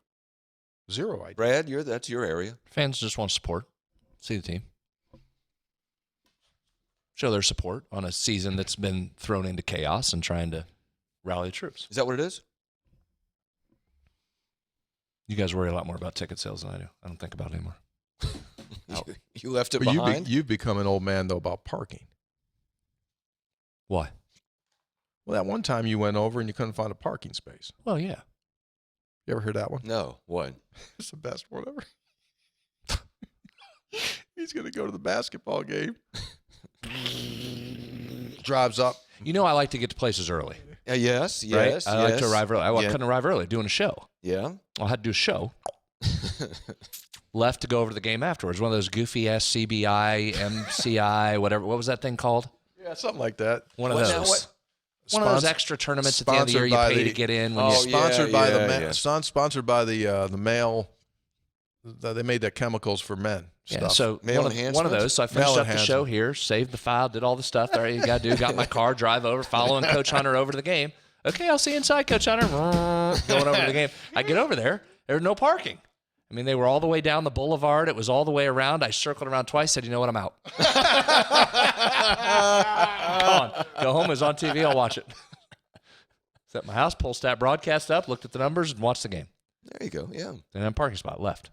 Zero idea. Brad, that's your area. Fans just want support. See the team. Show their support on a season that's been thrown into chaos and trying to rally the troops. Is that what it is? You guys worry a lot more about ticket sales than I do. I don't think about it anymore. You left it But behind? you've become an old man, though, about parking. Why? Well, that one time you went over and you couldn't find a parking space. Well, yeah. You ever heard that one? No. What? It's the best one ever. He's going to go to the basketball game. Drives up. You know I like to get to places early. Yes. Right? I like to arrive early. I Yeah. couldn't arrive early doing a show. Yeah. I had to do a show. Left to go over to the game afterwards. One of those goofy ass CBI, MCI, whatever. What was that thing called? Yeah, something like that. One of What now? those. What? One of those extra tournaments at the end of the year you pay to get in. When Sponsored by Sponsored the male. They made the chemicals for men. Yeah, stuff. so Male one of enhancement? those. So I finished Male up the show enhancement. here, saved the file, did all the stuff there you got to do. Got my car, drive over, following Coach Hunter over to the game. Okay, I'll see you inside, Coach Hunter. Going over to the game. I get over there. There was no parking. I mean, they were all the way down the boulevard. It was all the way around. I circled around twice, said, you know what, I'm out. Go home. It was on TV. I'll watch it. Set my house, pull stat broadcast up, looked at the numbers, and watched the game. There you go. Yeah. And then parking spot left.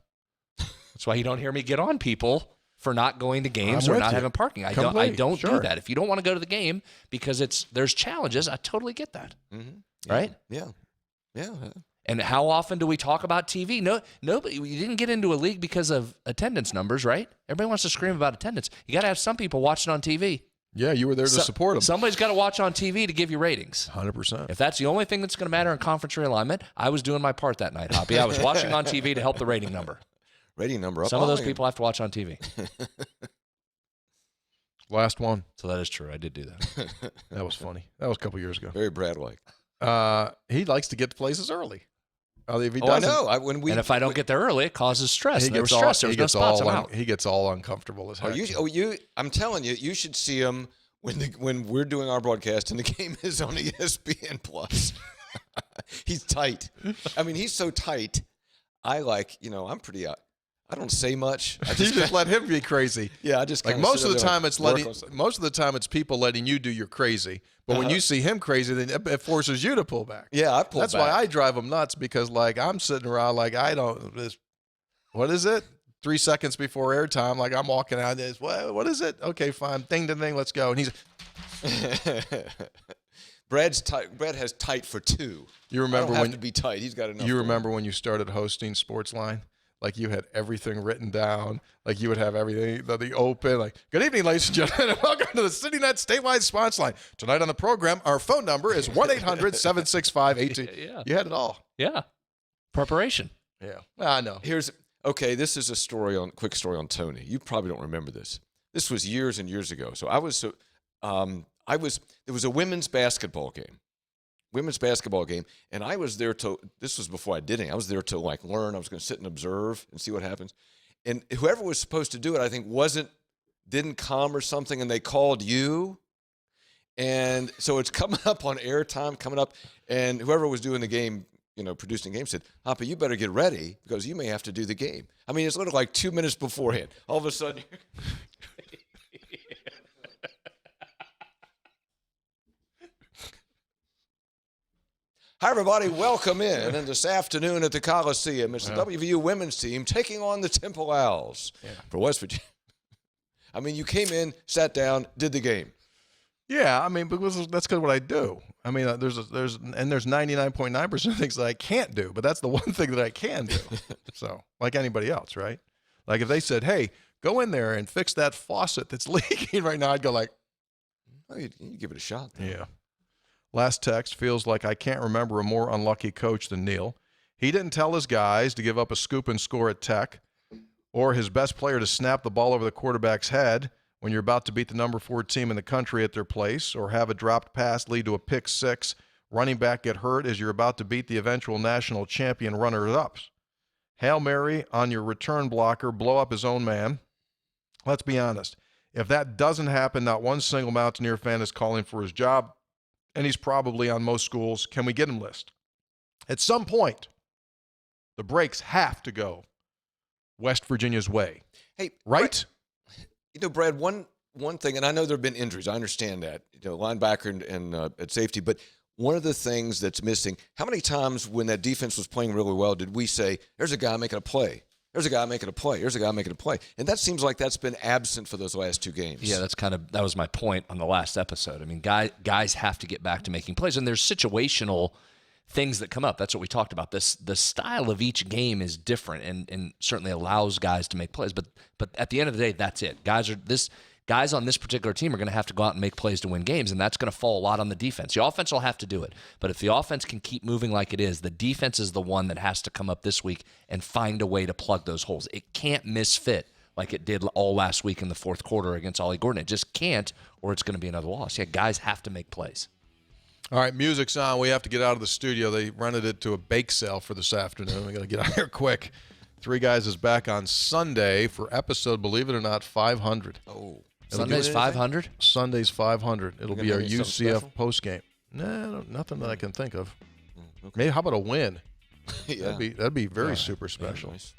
That's why you don't hear me get on people for not going to games I'm or with not you. having parking. I Completely. don't Sure. do that. If you don't want to go to the game because there's challenges, I totally get that. Mm-hmm. Right? Yeah. Yeah. And how often do we talk about TV? Nobody. You didn't get into a league because of attendance numbers, right? Everybody wants to scream about attendance. You got to have some people watching on TV. Yeah, you were there to support them. Somebody's got to watch on TV to give you ratings. 100%. If that's the only thing that's going to matter in conference realignment, I was doing my part that night, Hoppy. I was watching on TV to help the rating number. Rating number up. Some of those people have to watch on TV. Last one. So that is true. I did do that. That was funny. That was a couple years ago. Very Brad-like. He likes to get to places early. If he I doesn't, know. And if I don't get there early, it causes stress. he And there was gets stress. There was no spots. I'm out. he gets all uncomfortable as heck. I'm telling you, you should see him when we're doing our broadcast and the game is on ESPN Plus. He's tight. I mean, he's so tight. I'm pretty I don't say much. I You just let him be crazy. Yeah, I just Like kinda most sit of the there time, and most of the time it's people letting you do your crazy. But when you see him crazy, then it forces you to pull back. Yeah, I pull That's back. why I drive him nuts because I'm sitting around like I don't. What is it? 3 seconds before airtime, like I'm walking out. This, what is it? Okay, fine. Ding, ding, ding. Let's go. And he's. Brad's tight. Brad has tight for 2. You remember I don't when have to be tight. He's got enough. You remember when you started hosting Sportsline? Like you had everything written down. Like you would have everything, the open. Like, good evening, ladies and gentlemen, and welcome to the CityNet statewide response line. Tonight on the program, our phone number is 1-800-765-82. Yeah. You had it all. Yeah. Preparation. Yeah. I know. This is a quick story on Tony. You probably don't remember this. This was years and years ago. So there was a women's basketball game, and I was there this was before I did anything. I was there to like learn. I was going to sit and observe and see what happens. And whoever was supposed to do it, I think didn't come or something, and they called you. And so it's coming up on airtime, and whoever was doing the game, producing the game said, Hoppy, you better get ready because you may have to do the game. I mean, it's literally like 2 minutes beforehand. All of a sudden, hi, everybody. Welcome in. And this afternoon at the Coliseum, it's the WVU women's team taking on the Temple Owls for West Virginia. I mean, you came in, sat down, did the game. Yeah, I mean, because that's because what I do. I mean, there's 99.9% of things that I can't do, but that's the one thing that I can do. So, like anybody else, right? Like if they said, "Hey, go in there and fix that faucet that's leaking right now," I'd go like, "Oh, you give it a shot." Then. Yeah. Last text feels like I can't remember a more unlucky coach than Neil. He didn't tell his guys to give up a scoop and score at Tech, or his best player to snap the ball over the quarterback's head when you're about to beat the number 4 team in the country at their place, or have a dropped pass lead to a pick 6, running back get hurt as you're about to beat the eventual national champion runners-ups. Hail Mary on your return blocker, blow up his own man. Let's be honest. If that doesn't happen, not one single Mountaineer fan is calling for his job, and he's probably on most schools' can we get him list. At some point, the brakes have to go West Virginia's way. Hey, right? Brad, one thing, and I know there have been injuries. I understand that, linebacker and at safety. But one of the things that's missing, how many times when that defense was playing really well did we say, there's a guy making a play? There's a guy making a play. There's a guy making a play. And that seems like that's been absent for those last 2 games. Yeah, that was my point on the last episode. I mean, guys have to get back to making plays, and there's situational things that come up. That's what we talked about. The style of each game is different and certainly allows guys to make plays. But at the end of the day, that's it. Guys on this particular team are going to have to go out and make plays to win games, and that's going to fall a lot on the defense. The offense will have to do it. But if the offense can keep moving like it is, the defense is the one that has to come up this week and find a way to plug those holes. It can't misfit like it did all last week in the fourth quarter against Ollie Gordon. It just can't, or it's going to be another loss. Yeah, guys have to make plays. All right, music's on. We have to get out of the studio. They rented it to a bake sale for this afternoon. We got to get out here quick. 3 Guys is back on Sunday for episode, believe it or not, 500. Oh. Sunday's 500? Sunday's 500. It'll be our UCF postgame. No, nothing that I can think of. Okay. Maybe how about a win? Yeah. That'd be very super special. Yeah, nice.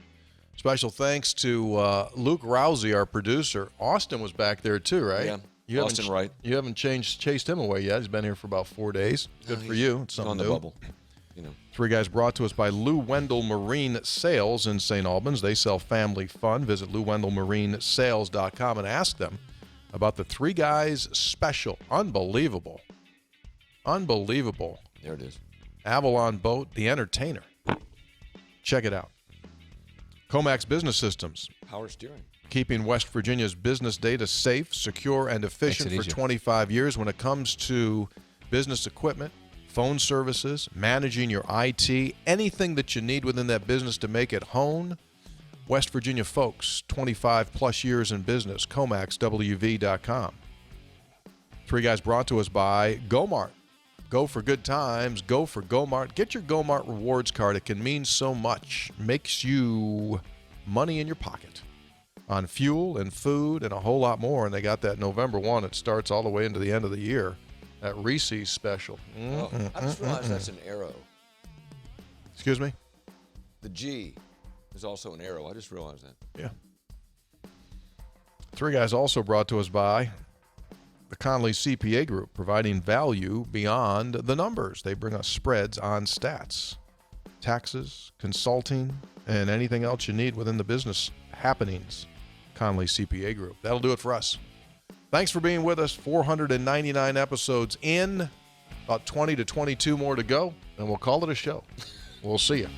Special thanks to Luke Rousey, our producer. Austin was back there too, right? Yeah. Austin Wright. You haven't chased him away yet. He's been here for about 4 days. Good for you. It's something on the new. bubble. 3 Guys brought to us by Lou Wendell Marine Sales in St. Albans. They sell family fun. Visit LouWendellMarineSales.com and ask them about the 3 Guys special. Unbelievable. There it is. Avalon Boat, the entertainer. Check it out. Comax Business Systems. Power steering. Keeping West Virginia's business data safe, secure, and efficient for 25 years when it comes to business equipment, phone services, managing your IT, anything that you need within that business to make it hone. West Virginia folks, 25 plus years in business, ComaxWV.com. 3 Guys brought to us by GoMart. Go for good times, go for GoMart. Get your GoMart rewards card. It can mean so much. Makes you money in your pocket on fuel and food and a whole lot more. And they got that November 1. It starts all the way into the end of the year. That Reese's special. I just realized that's an arrow. Excuse me? The G is also an arrow. I just realized that. Yeah. 3 Guys also brought to us by the Conley CPA Group, providing value beyond the numbers. They bring us spreads on stats, taxes, consulting, and anything else you need within the business happenings. Conley CPA Group. That'll do it for us. Thanks for being with us. 499 episodes in, about 20 to 22 more to go, and we'll call it a show. We'll see you.